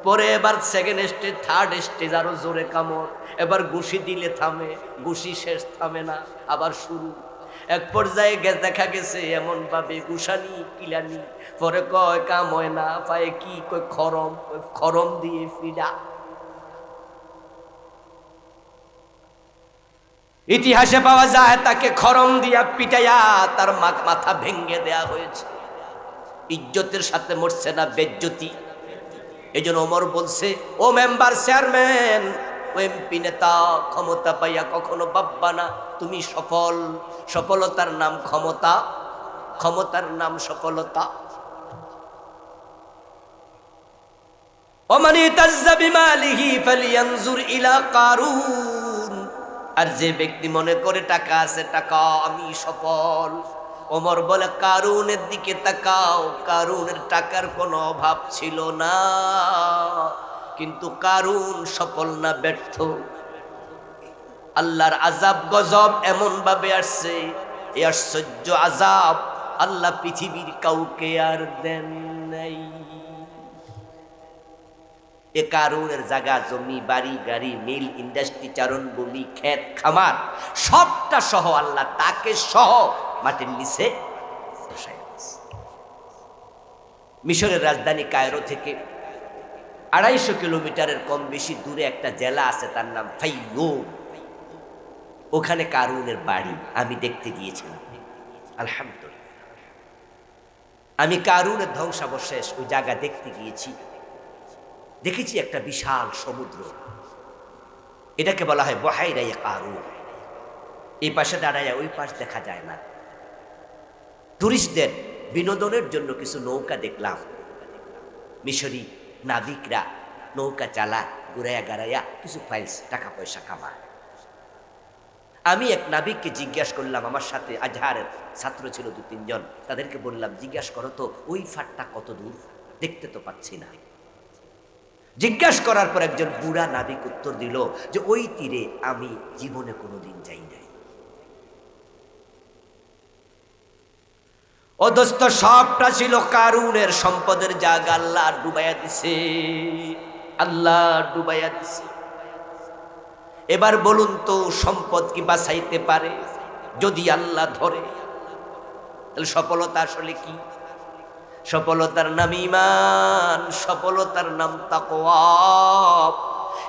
পরে এবার সেকেন্ড স্টেজ, থার্ড স্টেজ, আরো জোরে কামড়। এবার ঘুষি দিলে থামে, ঘুষি শেষ, থামে না, আবার শুরু। এক পর্যায়ে দেখা গেছে এমন ভাবে গুসানি কিলানি, পরে কয় কাম হয় না, পায়ে কি কয় খরম, খরম দিয়ে ফিডা। ইতিহাসে পাওয়া যায় তাকে খরম দিয়া পিটাইয়া তার মাথা ভেঙ্গে দেয়া হয়েছে। ইজ্জতের সাথে মরছে না, বেজ্জতি। এই জন্য ওমর বলছে, ও মেম্বার, চেয়ারম্যান, ও এমপি নেতা, ক্ষমতা পাইয়া কখনো ভাববা না তুমি সফল। সফলতার নাম ক্ষমতা, ক্ষমতার নাম সফলতা। ওমান ইতাজ্জা বিমালিহি ফালিয়ানজুর ইলা কারুন। আর যে ব্যক্তি মনে করে টাকা আছে, টাকা আমি সফল, ওমর বলে কারুনের দিকে তাকাও। কারুনের টাকার কোনো অভাব ছিল না, কিন্তু কারুন সফল না, ব্যর্থ। আল্লাহর আযাব গজব এমন ভাবে আসছে, এই আশ্চর্য আযাব আল্লাহ পৃথিবীর কাউকে আর দেন নাই। এ কারুনের জায়গা জমি বাড়ি গাড়ি মিল ইন্ডাস্ট্রি চারণভূমি ক্ষেত খামার সবটা সহ আল্লাহ তাকে সহ মাটির নিচে বসায় দিয়েছে। মিশরের রাজধানী কায়রো থেকে 250 কিলোমিটারের কম বেশি দূরে একটা জেলা আছে, তার নাম ফাইয়ুম। ওখানে কারুনের বাড়ি আমি দেখতে গিয়েছিলাম। আলহামদুলিল্লাহ, আমি কারুনের ধ্বংসাবশেষ ওই জায়গা দেখতে গিয়েছি। দেখেছি একটা বিশাল সমুদ্র, এটাকে বলা হয় বহাইরায়ে কারুন। এই পাশে দাঁড়ায় ওই পাশ দেখা যায় না। টুরিস্টদের বিনোদনের জন্য কিছু নৌকা দেখলাম। মিশরি নাবিকরা নৌকা চালা, ঘুরাইয়া গাড়াইয়া কিছু ফাইলস, টাকা পয়সা কামায়। আমি এক নাবিককে জিজ্ঞাসা করলাম, আমার সাথে আজহারের ছাত্র ছিল 2-3 জন, তাদেরকে বললাম জিজ্ঞাসা করো তো ওই ফাটটা কত দূর, দেখতে তো পাচ্ছি না। জিজ্ঞাসা করার পর একজন বুড়া নাবিক উত্তর দিল যে ওই তীরে আমি জীবনে কোনোদিন যাই নাই। ও দোস্ত, সবটা ছিল কারুনের সম্পদের জায়গা, আল্লাহ ডুবাইয়া দিছে, আল্লাহ ডুবাইয়া দিছে। এবার বলুন তো, সম্পদ কি বাঁচাইতে পারে? যদি আল্লাহ ধরে, তাহলে সফলতা আসলে কি? সফলতার নাম ঈমান, সফলতার নাম তাকওয়া।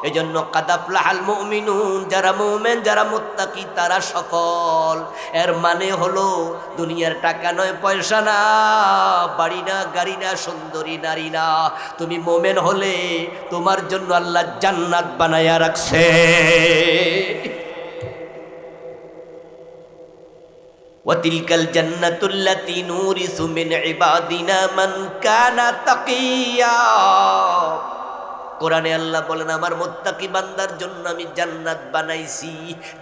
এজন্য কাদ আফলাহাল মুমিনুন, যারা মুমিন, যারা মুত্তাকি, তারা সফল। এর মানে হলো দুনিয়ার টাকা নয়, পয়সা না, বাড়ি না, গাড়ি না, সুন্দরী নারী না। তুমি মুমিন হলে তোমার জন্য আল্লাহ জান্নাত বানায়া রাখছে। ওয়াতিলকাল জান্নাতুল্লাতী নুরিসু মিন ইবাদিনা মান কানা তাকিয়া। কোরআনে আল্লাহ বলেন, আমার মুত্তাকি বান্দার জন্য আমি জান্নাত বানাইছি।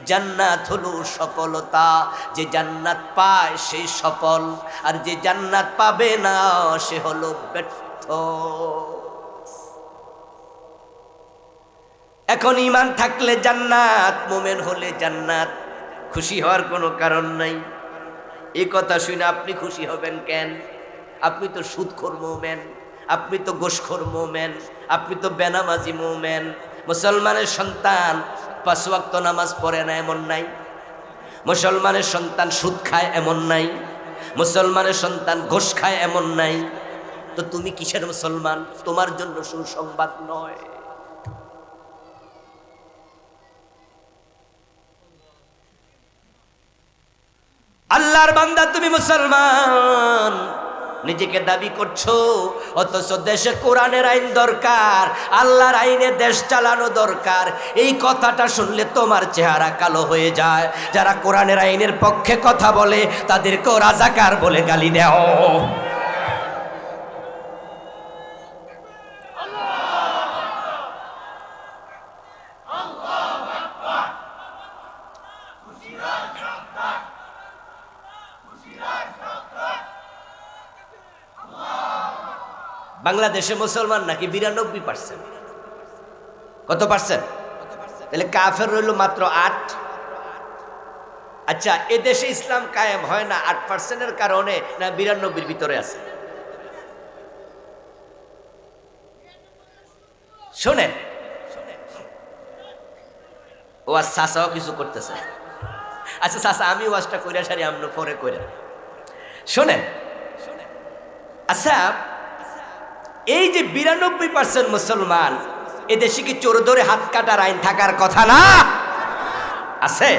জান্নাত হলো সফলতা। যে জান্নাত পায় সে সফল, আর যে জান্নাত পাবে না সে হলো ব্যর্থ। এখন ঈমান থাকলে জান্নাত, মুমিন হলে জান্নাত, খুশি হওয়ার কোনো কারণ নাই। এই কথা শুনে আপনি খুশি হবেন কেন? আপনি তো সুদখোর মুমিন, আপনি তো গোশখোর মুমিন, আপনি তো বেনামাজি মুমিন। মুসলমানের সন্তান 5 ওয়াক্ত নামাজ পড়ে না এমন নাই, মুসলমানের সন্তান সুদ খায় এমন নাই, মুসলমানের সন্তান ঘোষ খায় এমন নাই। তো তুমি কিসের মুসলমান? তোমার জন্য সুসংবাদ নয়। আল্লাহর বান্দা, তুমি মুসলমান নিজেকে দাবি করছো, অথচ দেশে কোরআনের আইন দরকার, আল্লাহর আইনে দেশ চালানো দরকার। এই কথাটা শুনলে তোমার চেহারা কালো হয়ে যায়। যারা কোরআনের আইনের পক্ষে কথা বলে তাদেরকেও রাজাকার বলে গালি দাও। বাংলাদেশে মুসলমান নাকি 92%? কত পার্সেন্ট? তাহলে কাফের রইল মাত্র 8। আচ্ছা, এদেশে ইসলাম কায়েম হয় না 8%-এর কারণে, না 92-র ভিতরে আছে? শোনেন, ও আজ চাচাও কিছু করতেছে। আচ্ছা চাচা, আমি ওয়াজটা কইরা সারি, আমনো পরে কইরা। শোনেন, আচ্ছা এই যে 92% মুসলমান, এদেশে কি চোর ধরে হাত কাটার আইন থাকার কথা না? আছে।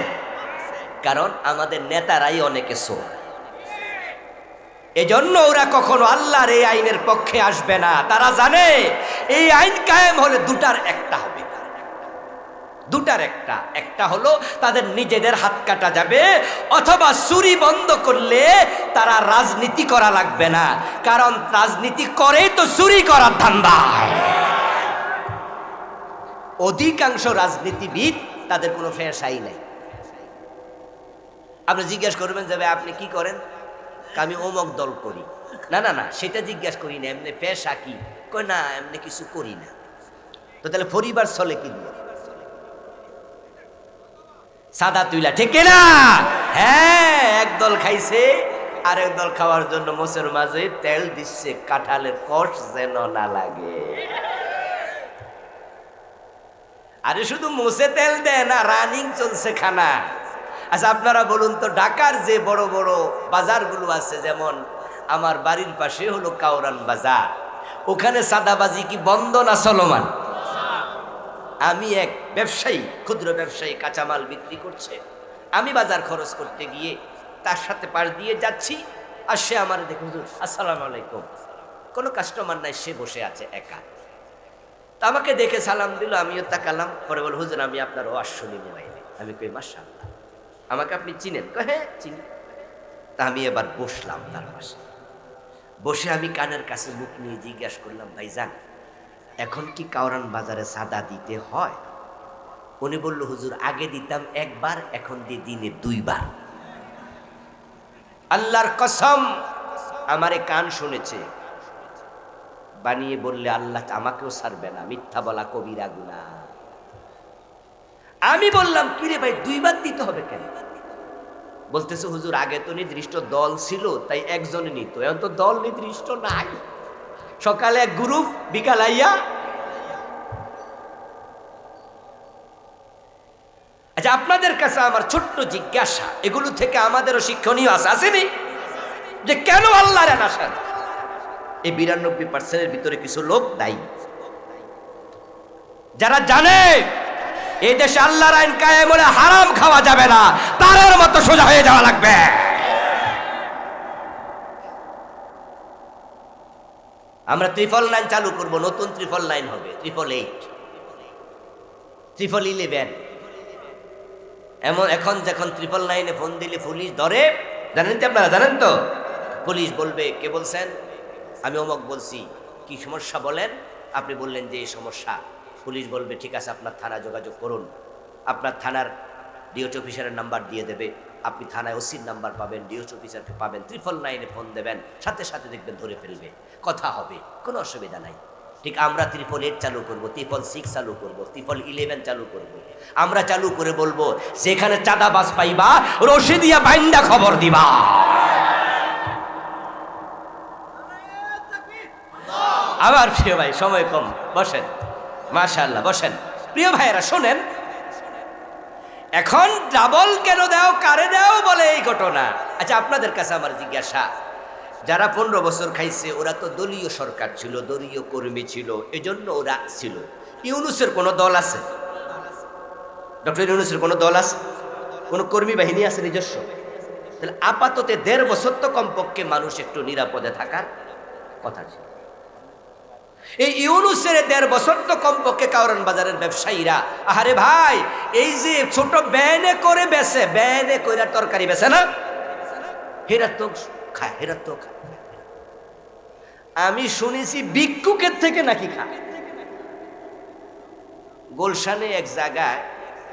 কারণ আমাদের নেতারাই অনেকে চোর। এজন্য ওরা কখনো আল্লাহর এই আইনের পক্ষে আসবে না। তারা জানে এই আইন কায়েম হলে দুটার একটা হবে। দুটার একটা হলো তাদের নিজেদের হাত কাটা যাবে, অথবা চুরি বন্ধ করলে তারা রাজনীতি করা লাগবে না। কারণ রাজনীতি করেই তো চুরি করার ধান্দা। অধিকাংশ রাজনীতিবিদ তাদের কোনো পেশাই নাই। আপনি জিজ্ঞেস করবেন যাবে আপনি কি করেন? আমি অমুক দল করি। না না না, সেটা জিজ্ঞাসা করি না, এমনি পেশা কি? কই না, এমনি কিছু করি না। তো তাহলে পরিবার চলে কি দিয়ে? সাদা তুইলা, ঠিক না? হ্যাঁ, একদল খাইছে, আরেক দল খাওয়ার জন্য মোষের মাঝে তেল দিচ্ছে, কাঁঠালের কষ যেন না লাগে। আরে শুধু মোষে তেল দেয় না, রানিং চলছে খানা। আচ্ছা আপনারা বলুন তো, ঢাকার যে বড় বড় বাজারগুলো আছে, যেমন আমার বাড়ির পাশে হলো কাউরান বাজার, ওখানে সাদাবাজি কি বন্ধ না চলমান? আমি এক ব্যবসায়ী, ক্ষুদ্র ব্যবসায়ী, কাঁচামাল বিক্রি করছে। আমি বাজার খরচ করতে গিয়ে তার সাথে পাশ দিয়ে যাচ্ছি, আর সে আমার দেখে, হুজুর আসসালামু আলাইকুম। কোনো কাস্টমার নাই, সে বসে আছে একা। তা আমাকে দেখে সালাম দিল, আমিও তাকালাম। পরে বল, হুজুর আমি আপনার ওয়াজ শুনি মোবাইলে। আমি কই মাশাআল্লাহ, আমাকে আপনি চিনেন? হ্যাঁ চিনি। তা আমি এবার বসলাম তার পাশে। বসে আমি কানের কাছে মুখ নিয়ে জিজ্ঞাসা করলাম, ভাইজান এখন কি কাউরান বাজারে সাদা দিতে হয়? উনি বলল, হুজুর আগে দিতাম একবার, এখন দিয়ে দিনে 2 বার। আল্লাহর কসম, আমারে কান শুনেছে। বানিয়ে বললে আল্লাহ আমাকেও ছাড়বে না, মিথ্যা বলা কবিরা গুনাহ। আমি বললাম, কিরে ভাই 2 বার দিতে হবে কেন? বলতেছে, হুজুর আগে তো নির্দিষ্ট দল ছিল, তাই একজনে নিত, এখন তো দল নির্দিষ্ট নাই। সকালে এক গ্রুপ, বিকাল আইয়া। আচ্ছা আপনাদের কাছে আমার ছোট্ট জিজ্ঞাসা, এগুলো থেকে আমাদেরও শিক্ষণীয় আসেনি যে কেন আল্লাহর নাশান? এই 92%-এর ভিতরে কিছু লোক দায়ী, যারা জানে এই দেশে আল্লাহর আইন কায়েম হলে হারাম খাওয়া যাবে না, তারের মতো সোজা হয়ে যাওয়া লাগবে। আমরা 999 চালু করব, নতুন 999 হবে, 888, 1111। এখন যখন 999-এ ফোন দিলে পুলিশ ধরে, জানেন তো আপনারা? জানেন তো? পুলিশ বলবে, কে বলছেন? আমি অমুক বলছি, কি সমস্যা বলেন? আপনি বললেন যে এই সমস্যা। পুলিশ বলবে, ঠিক আছে আপনার থানায় যোগাযোগ করুন। আপনার থানার ডিওটি অফিসারের নাম্বার দিয়ে দেবে, আপনি থানায় ওসির নাম্বার পাবেন, ডিওটি অফিসারকে পাবেন, 999-এ ফোন দেবেন, সাথে সাথে দেখবেন ধরে ফেলবে, কথা হবে, কোনো অসুবিধা নাই। ঠিক আমরা 888 চালু করবো, 666 চালু করবো, 1111 চালু করবো। আমরা চালু করে বলবো, যেখানে চাঁদাবাজ পাইবা রশি দিয়া বাইন্দা খবর দিবা। আমার প্রিয় ভাই, সময় কম, বসেন। মাশাআল্লাহ, বসেন। প্রিয় ভাইয়েরা শোনেন, এখন ডাবল কেন দাও, কারে দাও বলে এই ঘটনা। আচ্ছা আপনাদের কাছে আমার জিজ্ঞাসা, যারা 15 বছর খাইছে ওরা তো দলীয় সরকার ছিল, দলীয় কর্মী ছিল, এজন্য ওরা ছিল। ইউনূসের কোনো দল আছে? ডক্টর ইউনূসের কোনো দল আছে? কোনো কর্মী বাহিনী আছে নিজস্ব? তাহলে আপাতত 1.5 বছর তো কমপক্ষে মানুষ একটু নিরাপদে থাকার কথা ছিল। এই ইউনূসের 1.5 বছর তো কমপক্ষে কাউরান বাজারের ব্যবসায়ীরা, আরে ভাই এই যে ছোট ব্যানে করে বেচে, ব্যানে কইরা তরকারি বেচে না, হেরা তো খায়, হেরা তো খায়। আমি শুনেছি ভিক্ষুকের থেকে নাকি খায়। গুলশানে এক জায়গায়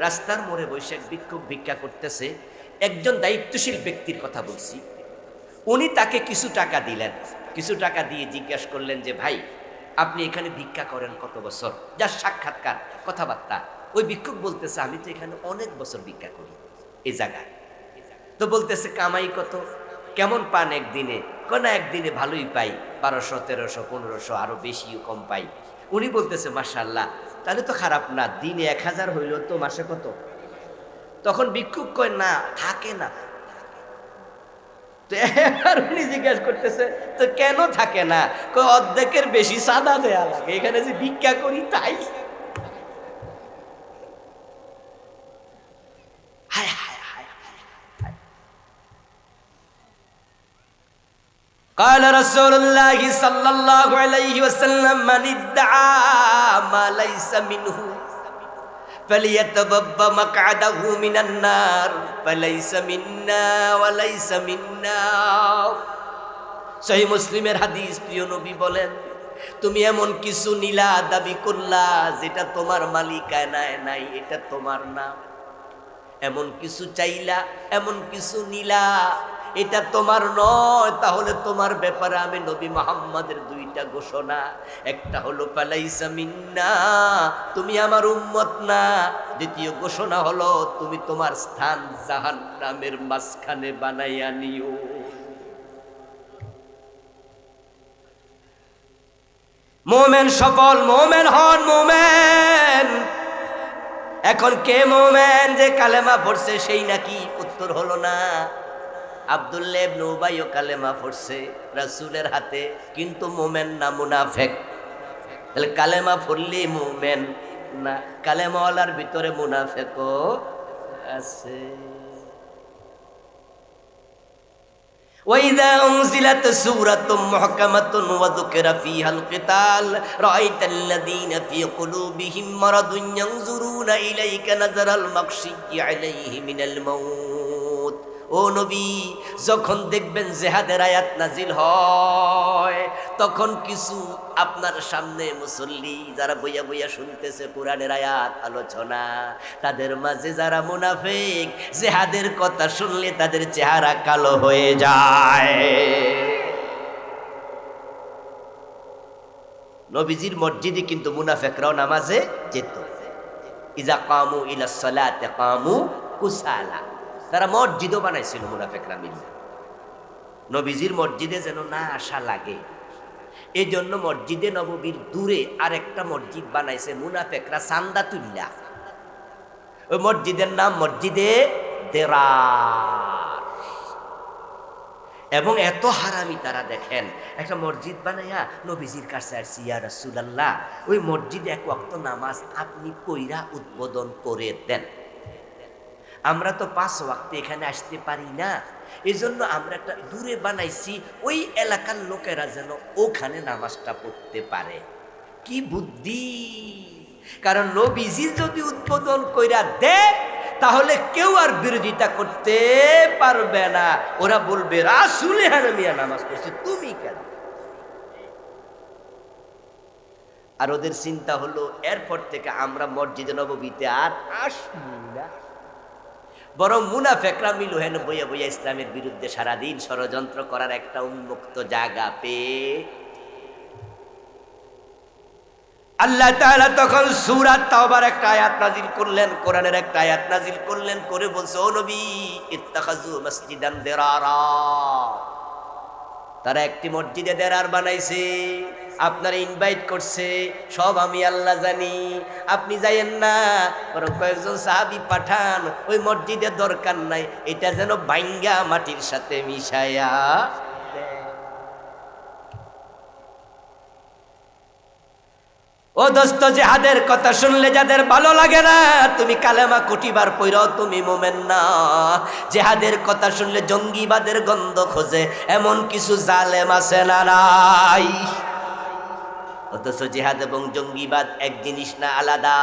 রাস্তার মোড়ে বসে এক ভিক্ষুক ভিক্ষা করতেছে, একজন দায়িত্বশীল ব্যক্তির কথা বলছি। উনি তাকে কিছু টাকা দিলেন, কিছু টাকা দিয়ে জিজ্ঞাসা করলেন যে ভাই আপনি এখানে ভিক্ষা করেন কত বছর? যার সাক্ষাৎকার, কথাবার্তা, ওই ভিক্ষুক বলতেছে আমি তো এখানে অনেক বছর ভিক্ষা করি এই জায়গায়। তো বলতেছে কামাই কত, কেমন পান একদিনে? না একদিনে ভালোই পাই, 1200, 1300, 1500, আরো বেশিও কম পাই। উনি বলতেছে মাশাআল্লাহ, তাহলে তো খারাপ না, দিনে 1000 হইল তো মাসে কত? তখন ভিক্ষুক কয় না, থাকে না। তো এবার উনি জিজ্ঞাসা করতেছে তো কেন থাকে না? কয় অর্ধেকের বেশি সাদা দেয়া লাগে, এখানে যে ভিক্ষা করি তাই। হায় হায় হায় হায় হায়। قال رسول الله صلى الله عليه وسلم من ادعى ما ليس منه فليتبوأ مقعده من النار فليس منا وليس منا। সহিহ মুসলিমের হাদিস, প্রিয় নবী বলেন তুমি এমন কিছু নীলা দাবি করলা যেটা তোমার মালিকানায় নাই, এটা তোমার না। এমন কিছু চাইলা, এমন কিছু নীলা, এটা তোমার নয়, তাহলে তোমার ব্যাপারে আমি নবী মুহাম্মাদের দুইটা ঘোষণা। একটা হলো ফালাইসা মিন্না, তুমি আমার উম্মত না। দ্বিতীয় ঘোষণা হলো তুমি তোমার স্থান জাহান্নামের মাঝখানে বানাইয়া নিও। মোমেন সফল, মোমেন হন মোমেন। এখন কে মোমেন? যে কালেমা পড়ছে সেই নাকি? উত্তর হলো না। আব্দুল্লাহ ইবনে উবাইও কালেমা পড়ছে রাসূলের হাতে, কিন্তু মোমেন না, মুনাফিক। তাহলে কালেমা পড়লেই মোমেন না, কালেমাওয়ালার ভিতরে মুনাফিকও আছে। وَإِذَا أُنْزِلَتْ سُورَةٌ مُحْكَمَةٌ وَذُكِرَ فِيهَا الْقِتَالُ رَأَيْتَ الَّذِينَ فِي قُلُوبِهِم مَّرَضٌ يَنظُرُونَ إِلَيْكَ نَظَرَ الْمَغْشِيِّ عَلَيْهِ مِنَ الْمَوْتِ। ও নবী, যখন দেখবেন জিহাদের আয়াত নাজিল হয়, তখন কিছু আপনার সামনে মুসল্লি যারা বইয়া বইয়া শুনতেছে কোরআনের আয়াত আলোচনা, তাদের মাঝে যারা মুনাফিক, জিহাদের কথা শুনলে তাদের চেহারা কালো হয়ে যায়। নবীজির মসজিদে কিন্তু মুনাফিকরাও নামাজে যেত। ইজা কামু ইলাস সালাতে কামু কুসালা। তারা মসজিদও বানাইছিল মুনাফিকরা মিলে, নবীজির মসজিদে যেন না আসা লাগে। এই জন্য মসজিদে নববীর দূরে আরেকটা মসজিদ বানাইছে মুনাফিকরা চান্দা তুল্লা। ওই মসজিদের নাম মসজিদে দেরার। এবং এত হারামি তারা, দেখেন একটা মসজিদ বানাইয়া নবীজির কাছে আসছি, ইয়া রাসূলুল্লাহ ওই মসজিদে এক ওয়াক্ত নামাজ আপনি কইরা উদ্বোধন করে দেন। আমরা তো 5 ওয়াক্তে এখানে আসতে পারি না, এজন্য আমরা একটা দূরে বানাইছি, ওই এলাকার লোকেরা যেন ওখানে নামাজটা পড়তে পারে। কি বুদ্ধি! কারণ নবীজি যদি উদ্বোধন কইরা দেয় তাহলে কেউ আর বিরোধিতা করতে পারবে না। ওরা বলবে রাসূল হারামিয়া নামাজ পড়ছে, তুমি কেন? আর ওদের চিন্তা হলো এরপর থেকে আমরা মসজিদে নববীতে আর আসবো না। বরং মুনাফিকরা মিল হেন বইয়া বইয়া ইসলামের বিরুদ্ধে সারাদিন ষড়যন্ত্র করার একটা উন্মুক্ত জায়গা পেয়ে আল্লাহ তাআলা তখন সূরা তাওবার একটা আয়াত নাজিল করলেন, কোরআনের একটা আয়াত নাজিল করলেন, করে বলছে ও নবী ইত্তাখাযু মাসজিদান দিরারা, তারা একটি মসজিদে দেরার বানাইছে, আপনারা ইনভাইট করছে, সব আমি আল্লাহ জানি, আপনি যাইয়েন না, বরং কয়েকজন সাহাবী পাঠান, ওই মসজিদের দরকার নাই, এটা যেন ভাঙ্গা মাটির সাথে মিশায়া। ও দোস্ত, জিহাদের কথা শুনলে যাদের ভালো লাগে না, তুমি কালেমা কোটিবার পড়াও তুমি মোমেন না। জিহাদের কথা শুনলে জঙ্গিবাদের গন্ধ খোঁজে এমন কিছু জালেম আছে না নাই? অথচ জিহাদ এবং জঙ্গিবাদ এক জিনিস না, আলাদা।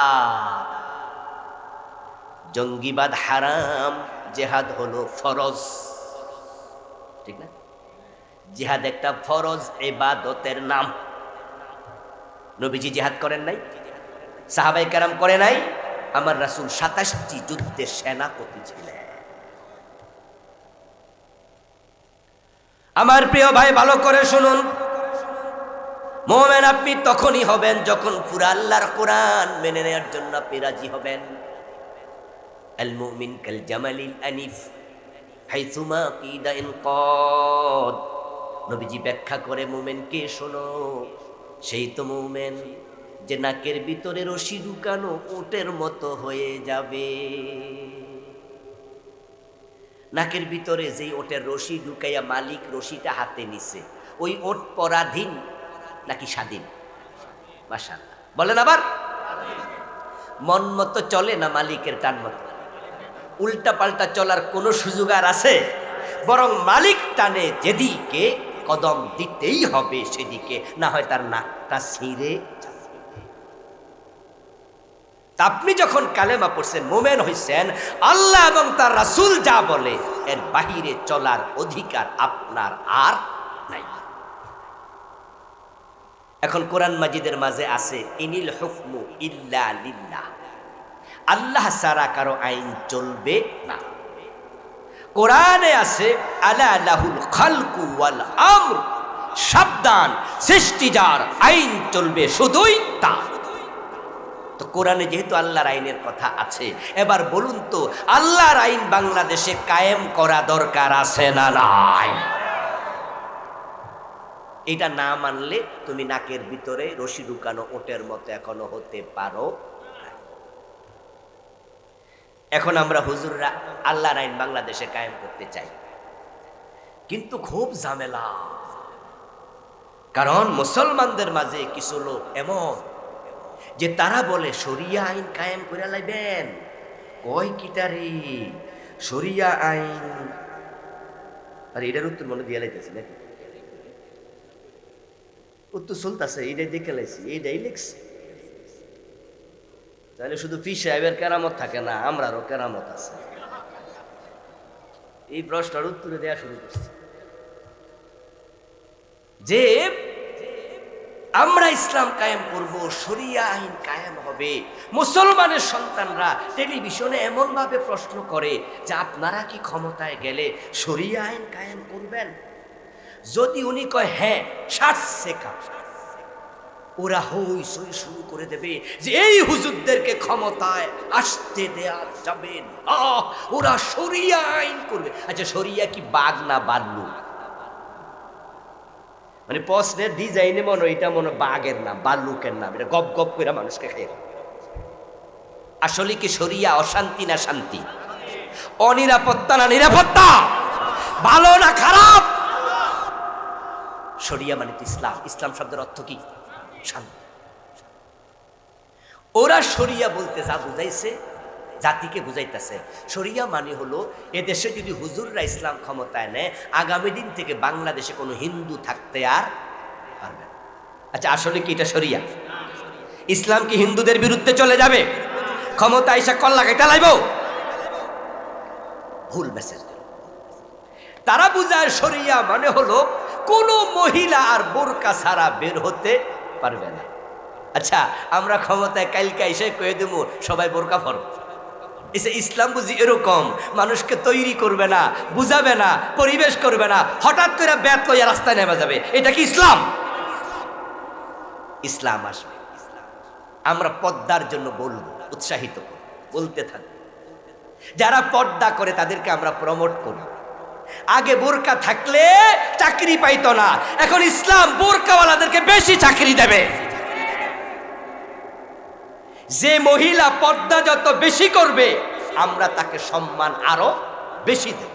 জঙ্গিবাদ হারাম, জিহাদ হলো ফরজ, ঠিক না? জিহাদ একটা ফরজ ইবাদতের নাম। নবীজি জিহাদ করেন নাই, সাহাবায়ে কেরাম করে নাই, আমার রাসূল 27টি যুদ্ধের সেনাপতি ছিলেন। আমার প্রিয় ভাই ভালো করে শুনুন, মুমিন আপনি তখনই হবেন যখন পুরা আল্লাহর কোরআন মেনে নেওয়ার জন্য আপনি রাজি হবেন। আল মুমিন কাল জামালিল আনিফ হাইসুমা কিদা ইনকাদ। নবীজি ব্যাখ্যা করে মুমিনকে শোনো, সেই তো মুমিন যে নাকের ভিতরে রশি ঢুকানো উটের মতো হয়ে যাবে। নাকের ভিতরে যেই ওটের রশি ঢুকাইয়া মালিক রশিটা হাতে নিছে, ওই ওট পরাধীন নাকি স্বাধীন? মাশাআল্লাহ বলেন। আবার মন মতো চলে না মালিকের টান মতো? উল্টা পাল্টা চলার কোনো সুযোগ আর আছে? বরং মালিক টানে যেদিকে কদম দিতেই হবে সেদিকে, না হয় তার নাকটা ছিঁড়ে। আপনি যখন কালেমা পড়ছেন, মুমিন হইছেন, আল্লাহ এবং তার রাসূল যা বলে এর বাহিরে চলার অধিকার আপনার আর নাই। এখন কোরআন মাজিদের মাঝে আছে ইনিল হুকমু ইল্লা লিল্লাহ, আল্লাহ ছাড়া কারো আইন চলবে না। কোরআনে আছে আলা লাহুল খালকু ওয়াল আমর, সাবধান, সৃষ্টি যার, আইন চলবে শুধুই তার। তো কোরআনে যেহেতু আল্লাহর আইনের কথা আছে, এবার বলুন তো আল্লাহর আইন বাংলাদেশে কায়েম করা দরকার আছে না নাই? এটা না মানলে তুমি নাকের ভিতরে রশি ঢুকানো ওটের মতো এখনো হতে পারো। এখন আমরা হুজুররা আল্লাহর আইন বাংলাদেশে কায়েম করতে চাই, কিন্তু খুব ঝামেলা। কারণ মুসলমানদের মাঝে কিছু লোক এমন যে তারা বলে শরিয়া আইন কায়েম করে লাইবেন। কয় কিটারে শরিয়া আইন? আর এটার উত্তর মনে দিয়ে লাইতেছে নাকি? উত্তর চলতেছে, এইটাই দেখে লাইছি, এইটাই লিখছে। তাহলে শুধু পীর সাহেবের কেরামত থাকে না, আমরারও কেরামত আছে। এই প্রশ্নের উত্তরে দেওয়া শুরু করছে যে আমরা ইসলাম কায়েম করব, শরিয়া আইন কায়েম হবে। মুসলমানের সন্তানরা টেলিভিশনে এমন ভাবে প্রশ্ন করে যে আপনারা কি ক্ষমতায় গেলে শরিয়া আইন কায়েম করবেন? যদি উনি কয় হ্যাঁ, 60 সেকেন্ড ওরা হই সই শুরু করে দেবে যে এই হুজুরদেরকে ক্ষমতায় আসতে দেয়া যাবে না, ওরা শরিয়া আইন করবে। আচ্ছা, শরিয়া কি বাঘ না বাল্লু? মানে প্রশ্নের ডিজাইনে মনে এটা মনে বাঘের নাম, বাল্লুকের নাম, এটা গপ গপ করে মানুষকে খেয়ে। আসলে কি শরিয়া অশান্তি না শান্তি? অনিরাপত্তা না নিরাপত্তা? ভালো না খারাপ? শরিয়া মানে তো ইসলাম। ইসলাম শব্দের অর্থ কি? শান্তি। ওরা শরিয়া বলতে যা বুঝাইছে জাতিকে বুঝাইতেছে, শরিয়া মানে হলো এদেশে যদি হুজুররা ইসলাম ক্ষমতায় নেয়, আগামী দিন থেকে বাংলাদেশে কোনো হিন্দু থাকতে আর পারবে না। আচ্ছা, আসলে কি এটা শরিয়া? ইসলাম কি হিন্দুদের বিরুদ্ধে চলে যাবে? ক্ষমতা এসে কল্লা কেটে লাইব? ভুল মেসেজ দিল। তারা বুঝায় শরিয়া মানে হলো কোনো মহিলা আর বোরকা ছাড়া বের হতে পারবে না। আচ্ছা, আমরা ক্ষমতায় কালকে এসে কয়ে দেবো সবাই বোরকা পরো। ইসলাম বুঝি এরকম, মানুষকে তৈরি করবে না, বুঝাবে না, পরিবেশ করবে না, হঠাৎ করে ব্যাত লইয়া রাস্তায় নেমে যাবে। এটা কি ইসলাম? ইসলাম আসবে, আমরা পর্দার জন্য বলবো, উৎসাহিত করব, বলতে থাকবো। যারা পর্দা করে তাদেরকে আমরা প্রমোট করব। আগে বোরকা থাকলে চাকরি পাইতো না, এখন ইসলাম বোরকাওয়ালাদেরকে বেশি চাকরি দেবে। যে মহিলা পর্দা যত বেশি করবে আমরা তাকে সম্মান আরো বেশি দেব।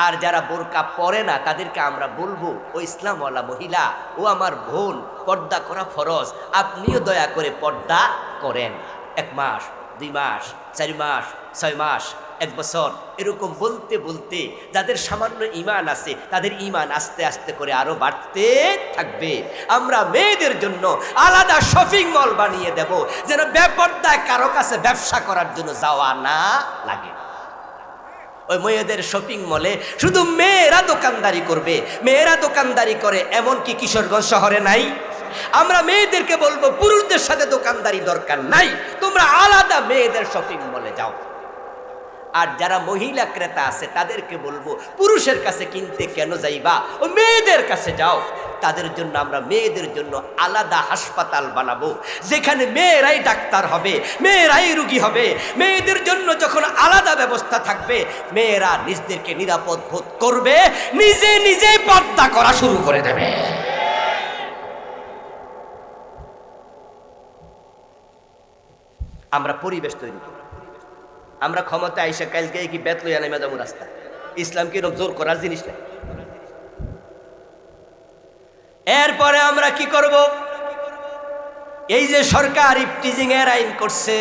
আর যারা বোরকা পরে না তাদেরকে আমরা বলবো, ও ইসলামওয়ালা মহিলা, ও আমার বোন, পর্দা করা ফরজ, আপনিও দয়া করে পর্দা করেন। 1 মাস, 2 মাস, 4 মাস, 6 মাস, 1 বছর, এরকম বলতে বলতে যাদের সামান্য ঈমান আছে তাদের ঈমান আস্তে আস্তে করে আরো বাড়তে থাকবে। আমরা মেয়েদের জন্য আলাদা শপিং মল বানিয়ে দেব, যেন বেপর্দায় কারো কাছে ব্যবসা করার জন্য যাওয়া না লাগে। ওই মেয়েদের শপিং মলে শুধু মেয়েরা দোকানদারি করবে। মেয়েরা দোকানদারি করে এমন কি কিশোরগঞ্জ শহরে নাই? আমরা মেয়েদেরকে বলবো পুরুষদের সাথে দোকানদারি দরকার নাই, তোমরা আলাদা মেয়েদের শপিং মলে যাও। আর যারা মহিলা ক্রেতা আছে তাদেরকে বলবো পুরুষের কাছে কিনতে কেন যাইবা, ও মেয়েদের কাছে যাও। তাদের জন্য আমরা মেয়েদের জন্য আলাদা হাসপাতাল বানাবো, যেখানে মেয়েরাই ডাক্তার হবে, মেয়েরাই রুগী হবে। মেয়েদের জন্য যখন আলাদা ব্যবস্থা থাকবে, মেয়েরা নিজেদেরকে নিরাপদ বোধ করবে, নিজে নিজেই পর্দা করা শুরু করে দেবে। আমরা পরিবেশ তৈরি করি। আমরা ক্ষমতা আইসা কালকে কি বেত লইয়া নেমে যাবো রাস্তা। ইসলাম কি এরকম জোর করার জিনিস না। এরপরে আমরা কি করব? এই যে সরকার ইফটিজিং এর আইন করছে,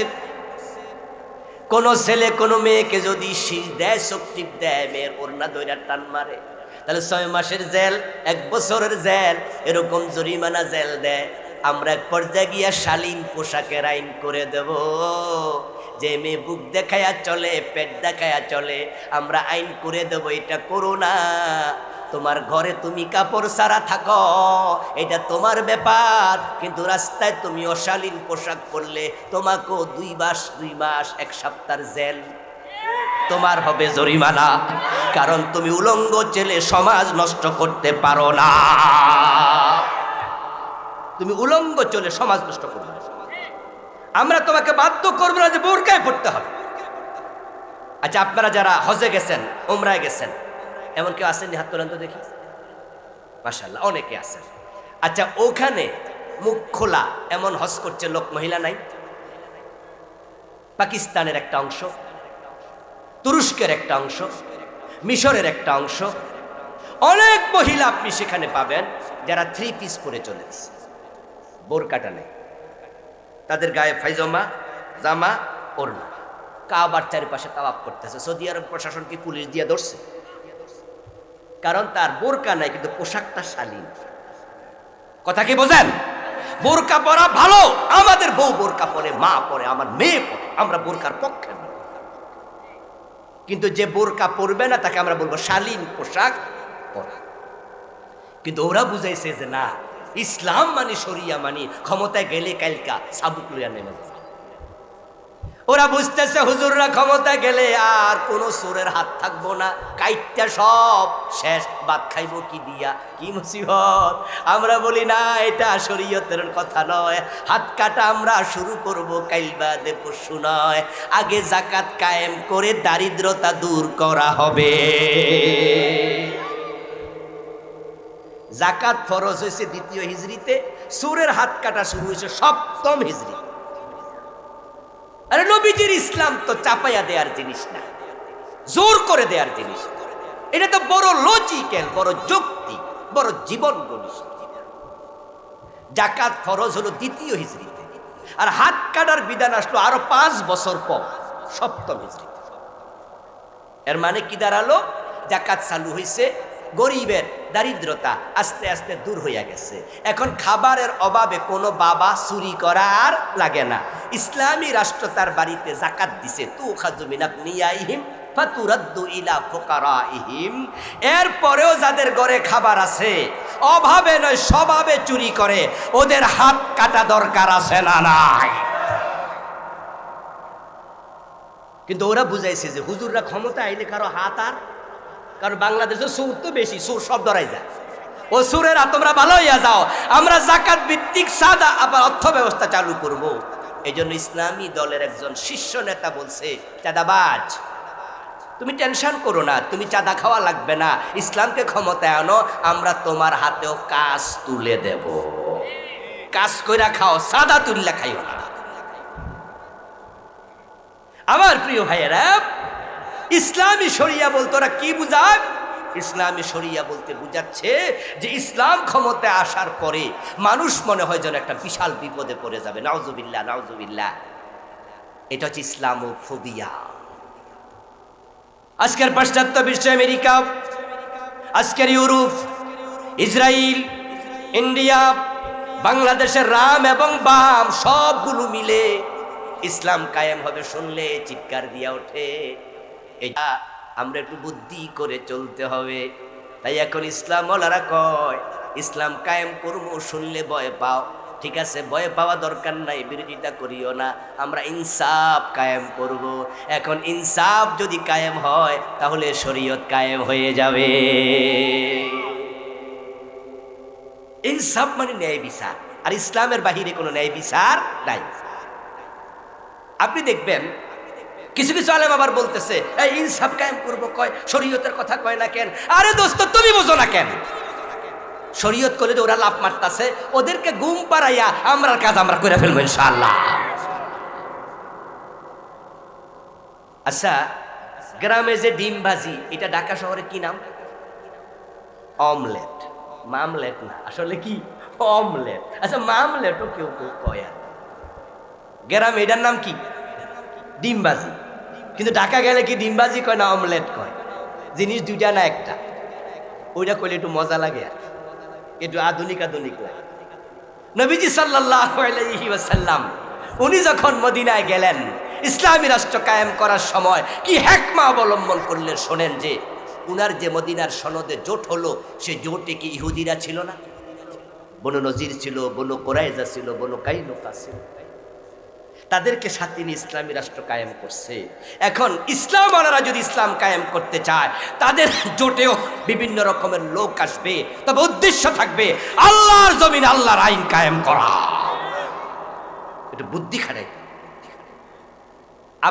কোন ছেলে কোন মেয়েকে যদি শীষ দেয়, চোখ দেয়, মেয়ের ওড়না ধইরা টান মারে, তাহলে 6 মাসের জেল, 1 বছরের জেল, এরকম জরিমানা জেল দেয়। আমরা এক পর্যায়ে গিয়া শালীন পোশাকের আইন করে দেব। যে মেয়ে বুক দেখায়া চলে, পেট দেখায়া চলে, আমরা আইন করে দেব এটা করো না। তোমার ঘরে তুমি কাপড় ছাড়া থাকো, এটা তোমার ব্যাপার, কিন্তু রাস্তায় তুমি অশালীন পোশাক পরলে তোমাকেও 2 মাস 1 সপ্তাহের জেল, তোমার হবে জরিমানা। কারণ তুমি উলঙ্গ ছেলে সমাজ নষ্ট করতে পারো না। তুমি উলঙ্গ চলে সমাজ নষ্ট করবে। আমরা তোমাকে বাধ্য করবো না যে বোরকায় পড়তে হবে। আচ্ছা, আপনারা যারা হজে গেছেন, উমরায় গেছেন, এমন কেউ আসেননি? হাত তোলেন তো দেখি। মাশাআল্লাহ, অনেকে আছেন। আচ্ছা, ওখানে মুখ খোলা এমন হজ করছে লোক, মহিলা নাই? পাকিস্তানের একটা অংশ, তুরস্কের একটা অংশ, মিশরের একটা অংশ, অনেক মহিলা আপনি সেখানে পাবেন যারা 3 পিস পরে চলেছে, বোরকাটা নেই, তাদের গায়ে ফাইজামা, জামা, ওড়না, কাবার চারিপাশে তাওয়াফ করতেছে। সৌদি আরব প্রশাসন কি পুলিশ দিয়ে ধরছে? কারণ তার বোরকা নাই, কিন্তু পোশাকটা শালীন। কথা কি বোঝেন? বোরকা পরা ভালো, আমাদের বউ বোরকা পরে, মা পরে, আমার মেয়ে পরে, আমরা বোরকার পক্ষে না। কিন্তু যে বোরকা পরবে না তাকে আমরা বলবো শালীন পোশাক পরা। কিন্তু ওরা বুঝাইছে যে না, ইসলাম মানে শরিয়া মানি, ক্ষমতায় গেলে কালকা সাবুক লইয়া নেমে যাবে। ওরা বুঝতেছে হুজুররা ক্ষমতায় গেলে আর কোন চোরের হাত থাকবো না, কাইটটা সব শেষ, বাদ খাইব কি দিয়া, কি মুসিবত। আমরা বলি না, এটা শরীয়তের কথা নয়, হাত কাটা আমরা শুরু করব কাইল বাদে পরশু নয়। আগে যাকাত কায়েম করে দারিদ্রতা দূর করা হবে। যাকাত ফরজ হয়েছে 2য় হিজরিতে, চোরের হাত কাটা শুরু হয়েছে 7ম হিজরিতে। আরে নবীজির ইসলাম তো চাপাইয়া দেওয়ার জিনিস না, জোর করে দেওয়ার জিনিস। এটা তো বড় লজিক্যাল, বড় যুক্তি, বড় জীবন ঘনিষ্ঠ। যাকাত ফরজ হলো 2য় হিজরিতে, আর হাত কাটার বিধান আসলো আরো 5 বছর পর, 7ম হিজরিতে। এর মানে কি দাঁড়ালো? যাকাত চালু হয়েছে, গরিবের দারিদ্রতা আস্তে আস্তে দূর হইয়া গেছে। এখন খাবারের অভাবে কোনো বাবা চুরি করা আর লাগে না। ইসলামী রাষ্ট্র তার বাড়িতে যাকাত দিছে, তুখাযু মিন আগনিয়াইহিম ফাতুরাদ্দু ইলা ফুকারাইহিম। এরপরেও যাদের ঘরে খাবার আছে, অভাবে নয় স্বভাবে চুরি করে, ওদের হাত কাটা দরকার আছে না নাই? কিন্তু ওরা বুঝাইছে যে হুজুররা ক্ষমতা আইলে কারো হাত আর, কারণ বাংলাদেশে সুর তো বেশি, সুর সব ধরাই যায়। ও সুরেরা তোমরা ভালো হইয়া যাও, আমরা যাকাত ভিত্তিক সাদা আবার অর্থ ব্যবস্থা চালু করব। এই জন্য ইসলামী দলের একজন শীর্ষ নেতা বলছে, চাঁদাবাজ তুমি টেনশন করো না, তুমি চাঁদা খাওয়া লাগবে না, ইসলামকে ক্ষমতায় আনো, আমরা তোমার হাতেও কাজ তুলে দেব, কাজ কইরা খাও, সাদা তুললা খাইও না। আমার প্রিয় ভাইয়েরা, ইসলামী শরিয়া বলতে ওরা কি বুঝায়? ইসলামী শরিয়া বলতে বুঝাচ্ছে যে ইসলাম ক্ষমতায় আসার পরে মানুষ মনে হয় যেন একটা বিশাল বিপদে পড়ে যাবে। নাউজুবিল্লাহ, নাউজুবিল্লাহ। এটা হচ্ছে ইসলামোফোবিয়া। আজকের পাশ্চাত্য বিশ্ব, আমেরিকা, আজকের ইউরোপ, ইসরায়েল, ইন্ডিয়া, বাংলাদেশের রাম এবং বাম সবগুলো মিলে ইসলাম কায়েম হবে শুনলে চিৎকার দিয়া ওঠে। এটা আমরা একটু বুদ্ধি করে চলতে হবে। তাই এখন ইসলাম ওলারা কয় ইসলাম কায়েম করবো, শুনলে ভয় পাও। ঠিক আছে, ভয় পাওয়া দরকার নাই, বিরোধিতা করিও না, আমরা ইনসাফ কায়েম করব। এখন ইনসাফ যদি কায়েম হয় তাহলে শরীয়ত কায়েম হয়ে যাবে। ইনসাফ মানে ন্যায় বিচার, আর ইসলামের বাহিরে কোনো ন্যায় বিচার নাই। আপনি দেখবেন কিছু কিছু আলেম আবার বলতেছে এই ইনসাফ কায়েম করবো, কয় শরীয়তের কথা কয় না কেন? আরে দোস্ত, তুমি বোঝো না কেন? শরীয়ত করলে যে ওরা লাভ মারতাছে, ওদেরকে ঘুম পাড়াইয়া আমরার কাজ আমরা করে ফেলবো ইনশাআল্লাহ। আচ্ছা, গ্রামে যে ডিম ভাজি, এটা ঢাকা শহরে কি নাম? অমলেট। মামলেট না, আসলে কি অমলেট। আচ্ছা, মামলেটও কেউ কেউ কয়, আর গ্রামে এটার নাম কি? ডিম ভাজি। কিন্তু ঢাকা গেলে কি ডিম ভাজি কয় না অমলেট কয়? জিনিস দুইটা না একটা? ওইটা কইলে একটু মজা লাগে, আর একটু আধুনিক আধুনিক লাগে। নবীজি সাল্লাল্লাহু আলাইহি ওয়াসাল্লাম উনি যখন মদিনায় গেলেন ইসলামী রাষ্ট্র কায়েম করার সময় কি হিকমা অবলম্বন করলেন শোনেন। যে উনার যে মদিনার সনদে জোট হলো, সে জোটে কি ইহুদিরা ছিল না? বনু নজির ছিল, বনু কোরাইজা ছিল, বনু কাইনুকা ছিল, তাদেরকে সাথে নিয়ে ইসলামী রাষ্ট্র কায়েম করছে। এখন ইসলাম আলারা যদি ইসলাম কায়েম করতে চায়, তাদের জোটেও বিভিন্ন রকমের লোক আসবে, তবে উদ্দেশ্য থাকবে আল্লাহর জমিন আল্লাহর আইন কায়েম করা। এটা বুদ্ধি খাটাই।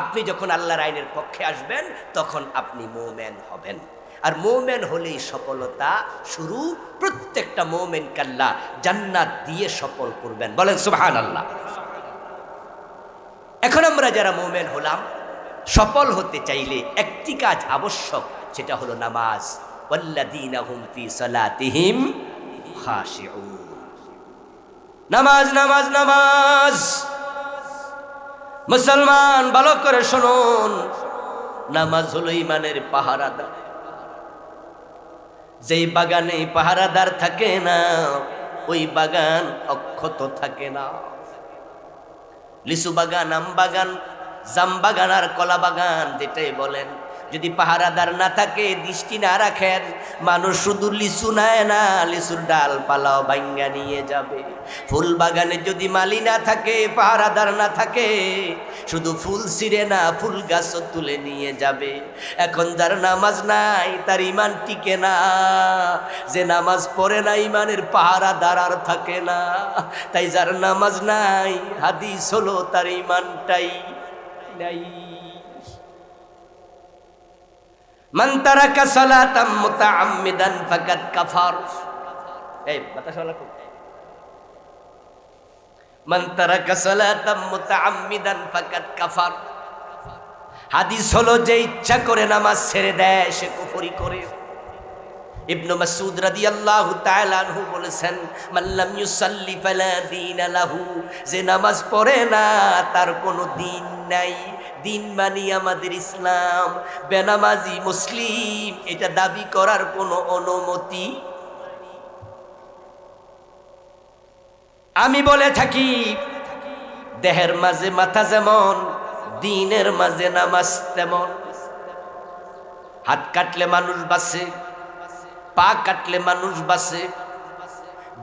আপনি যখন আল্লাহর আইনের পক্ষে আসবেন, তখন আপনি মুমিন হবেন। আর মুমিন হলেই সফলতা শুরু। প্রত্যেকটা মুমিনকে আল্লাহ জান্নাত দিয়ে সফল করবেন, বলেন সুবহানাল্লাহ। এখন আমরা যারা মুমিন হলাম, সফল হতে চাইলে একটি কাজ আবশ্যক, সেটা হলো নামাজ। ওয়াল্লাযীনা হুম ফী সালাতিহিম খাশিউন। নামাজ, নামাজ, নামাজ। মুসলমান ভালো করে শুনুন, নামাজ হলো ঈমানের পাহারাদার। যেই বাগানে পাহারাদার থাকে না, ওই বাগান অক্ষত থাকে না। লিচু বাগান, আম বাগান, জাম বাগান আর কলা বাগান যেটাই বলেন, যদি পাহারাদার না থাকে, দৃষ্টি না রাখেন, মানুষ শুধু লিচু নেয় না, লিচুর ডাল পালাও ভাঙ্গা নিয়ে যাবে। ফুল বাগানে যদি মালি না থাকে, পাহারাদার না থাকে, শুধু ফুল ছিঁড়ে না, ফুল গাছও তুলে নিয়ে যাবে। এখন যার নামাজ নাই, তার ঈমান টিকে না। যে নামাজ পড়ে না, ঈমানের পাহারাদার আর থাকে না। তাই যার নামাজ নাই, হাদিস হলো তার ঈমানটাই নাই। মান তারাকা সালাতাম মুতাআম্মিদান ফাকাদ কাফার। এই বাতাসওয়ালা কো, মান তারাকা সালাতাম মুতাআম্মিদান ফাকাদ কাফার। হাদিস হলো যে ইচ্ছা করে নামাজ ছেড়ে দেয়, সে কুফরি করে। ইবনে মাসউদ রাদিয়াল্লাহু তাআলা আনহু বলেছেন, মান লাম ইউসাল্লি ফালা দীনা লাহু। যে নামাজ পড়ে না, তার কোনো দিন নাই। দিন মানি আমাদের ইসলাম। বেনামাজি মুসলিম, এটা দাবি করার কোনো অনুমতি। আমি বলে থাকি, দেহের মাঝে মাথা যেমন, দিনের মাঝে নামাজ তেমন। হাত কাটলে মানুষ বাঁচে, পা কাটলে মানুষ বাঁচে।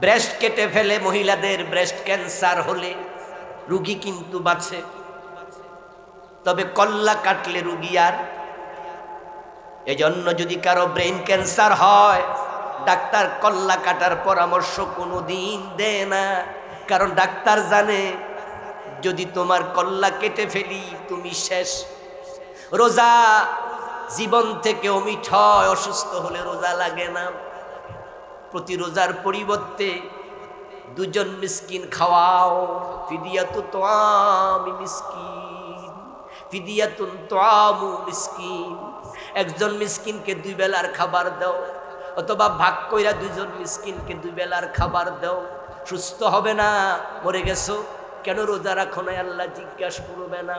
ব্রেস্ট কেটে ফেলে মহিলাদের, ব্রেস্ট ক্যান্সার হলে রুগী কিন্তু বাঁচে। তবে কল্লা কাটলে রুগী আর। এজন্য যদি কারো ব্রেন ক্যান্সার হয়, ডাক্তার কল্লা কাটার পরামর্শ কোনোদিন দেয় না। কারণ ডাক্তার জানে, যদি তোমার কল্লা কেটে ফেলি, তুমি শেষ। রোজা জীবন থেকে অমিট হয়, অসুস্থ হলে রোজা লাগে না। প্রতি রোজার পরিবর্তে দুজন মিসকিন খাওয়াও। ফিদিয়াতু তোয়ামি মিসকিন, ফিদিয়াতুন তোয়ামু মিসকিন। একজন মিসকিনকে 2 বেলার খাবার দাও, অথবা ভাগ কইরা 2জন মিসকিনকে 2 বেলার খাবার দাও। সুস্থ হবে না, মরে গেছো, কেন রোজা রাখো না, আল্লাহ জিজ্ঞাসা করবে না।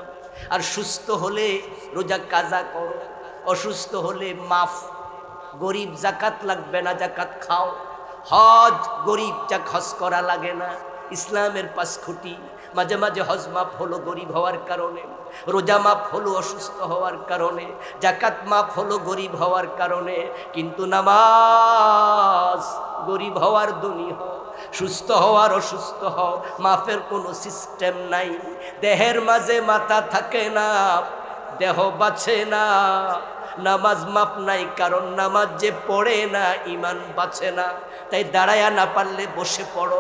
আর সুস্থ হলে রোজা কাজা করো, অসুস্থ হলে মাফ। গরিব জাকাত লাগবে না, জাকাত খাও। হজ গরিব যা হজ করা লাগে না। ইসলামের 5 খুঁটি। মাঝে মাঝে হজ মাফ হলো গরিব হওয়ার কারণে, রোজা মাফ হলো অসুস্থ হওয়ার কারণে, জাকাত মাফ হলো গরিব হওয়ার কারণে। কিন্তু নামাজ গরিব হওয়ার ধনী হও, সুস্থ হওয়ার অসুস্থ হও, মাফের কোনো সিস্টেম নাই। দেহের মাঝে মাথা থাকে না, দেহ বাঁচে না। নামাজ মাপ নাই, কারণ নামাজ যে পড়ে না ঈমান বাঁচে না। তাই দাঁড়ায়া না পারলে বসে পড়ো,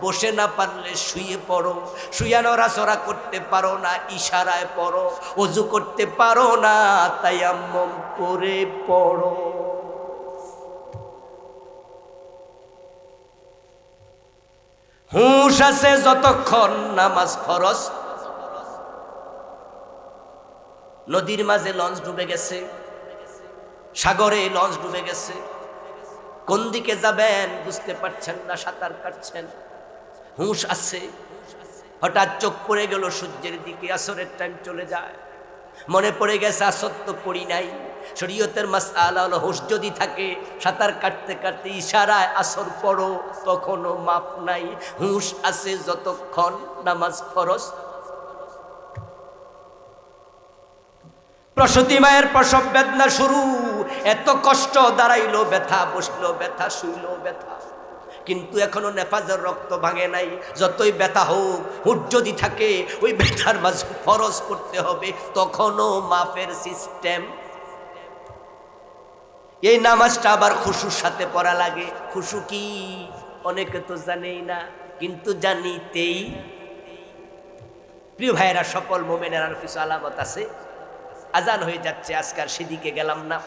বসে না পারলে শুয়ে পড়ো, শুয়া নড়াচড়া করতে পারো না ইশারায় পড়ো, ওযু করতে পারো না তায়াম্মুম করে পড়ো। হুঁশ আছে যতক্ষণ নামাজ ফরজ। নদীর মাঝে লঞ্চ ডুবে গেছে, সাগরে লঞ্চ ডুবে গেছে, কোন দিকে যাবেন বুঝতে পারছেন না, সাঁতার কাটছেন, হুঁশ আছে। হঠাৎ চোখ পড়ে গেল সূর্যের দিকে, আসরের টাইম চলে যায়, মনে পড়ে গেছে আসর তো পড়ি নাই। শরীয়তের মাসআলা হলো হুঁশ যদি থাকে সাঁতার কাটতে কাটতে ইশারায় আসর পড়ো, তখনও মাপ নাই। হুঁশ আছে যতক্ষণ নামাজ ফরজ। প্রসূতি মায়ের প্রসব বেদনা শুরু, এত কষ্ট, দাঁড়াইলো ব্যথা, বসলো ব্যথা, শুইলো ব্যথা, কিন্তু এখনো নেফাজের রক্ত ভাঙে নাই। যতই ব্যথা হোক, হুঁশ যদি থাকে ওই ব্যথার মাঝে ফরজ করতে হবে, তখনও মাফের সিস্টেম। এই নামাজটা আবার খুশুর সাথে পড়া লাগে। খুশু কি অনেকে তো জানেই না, কিন্তু জানিতেই। প্রিয় ভাইয়েরা, সফল মোমেনের আরো কিছু আলামত আছে। আজান হয়ে যাচ্ছে, আজকাল সেদিকে গেলাম না।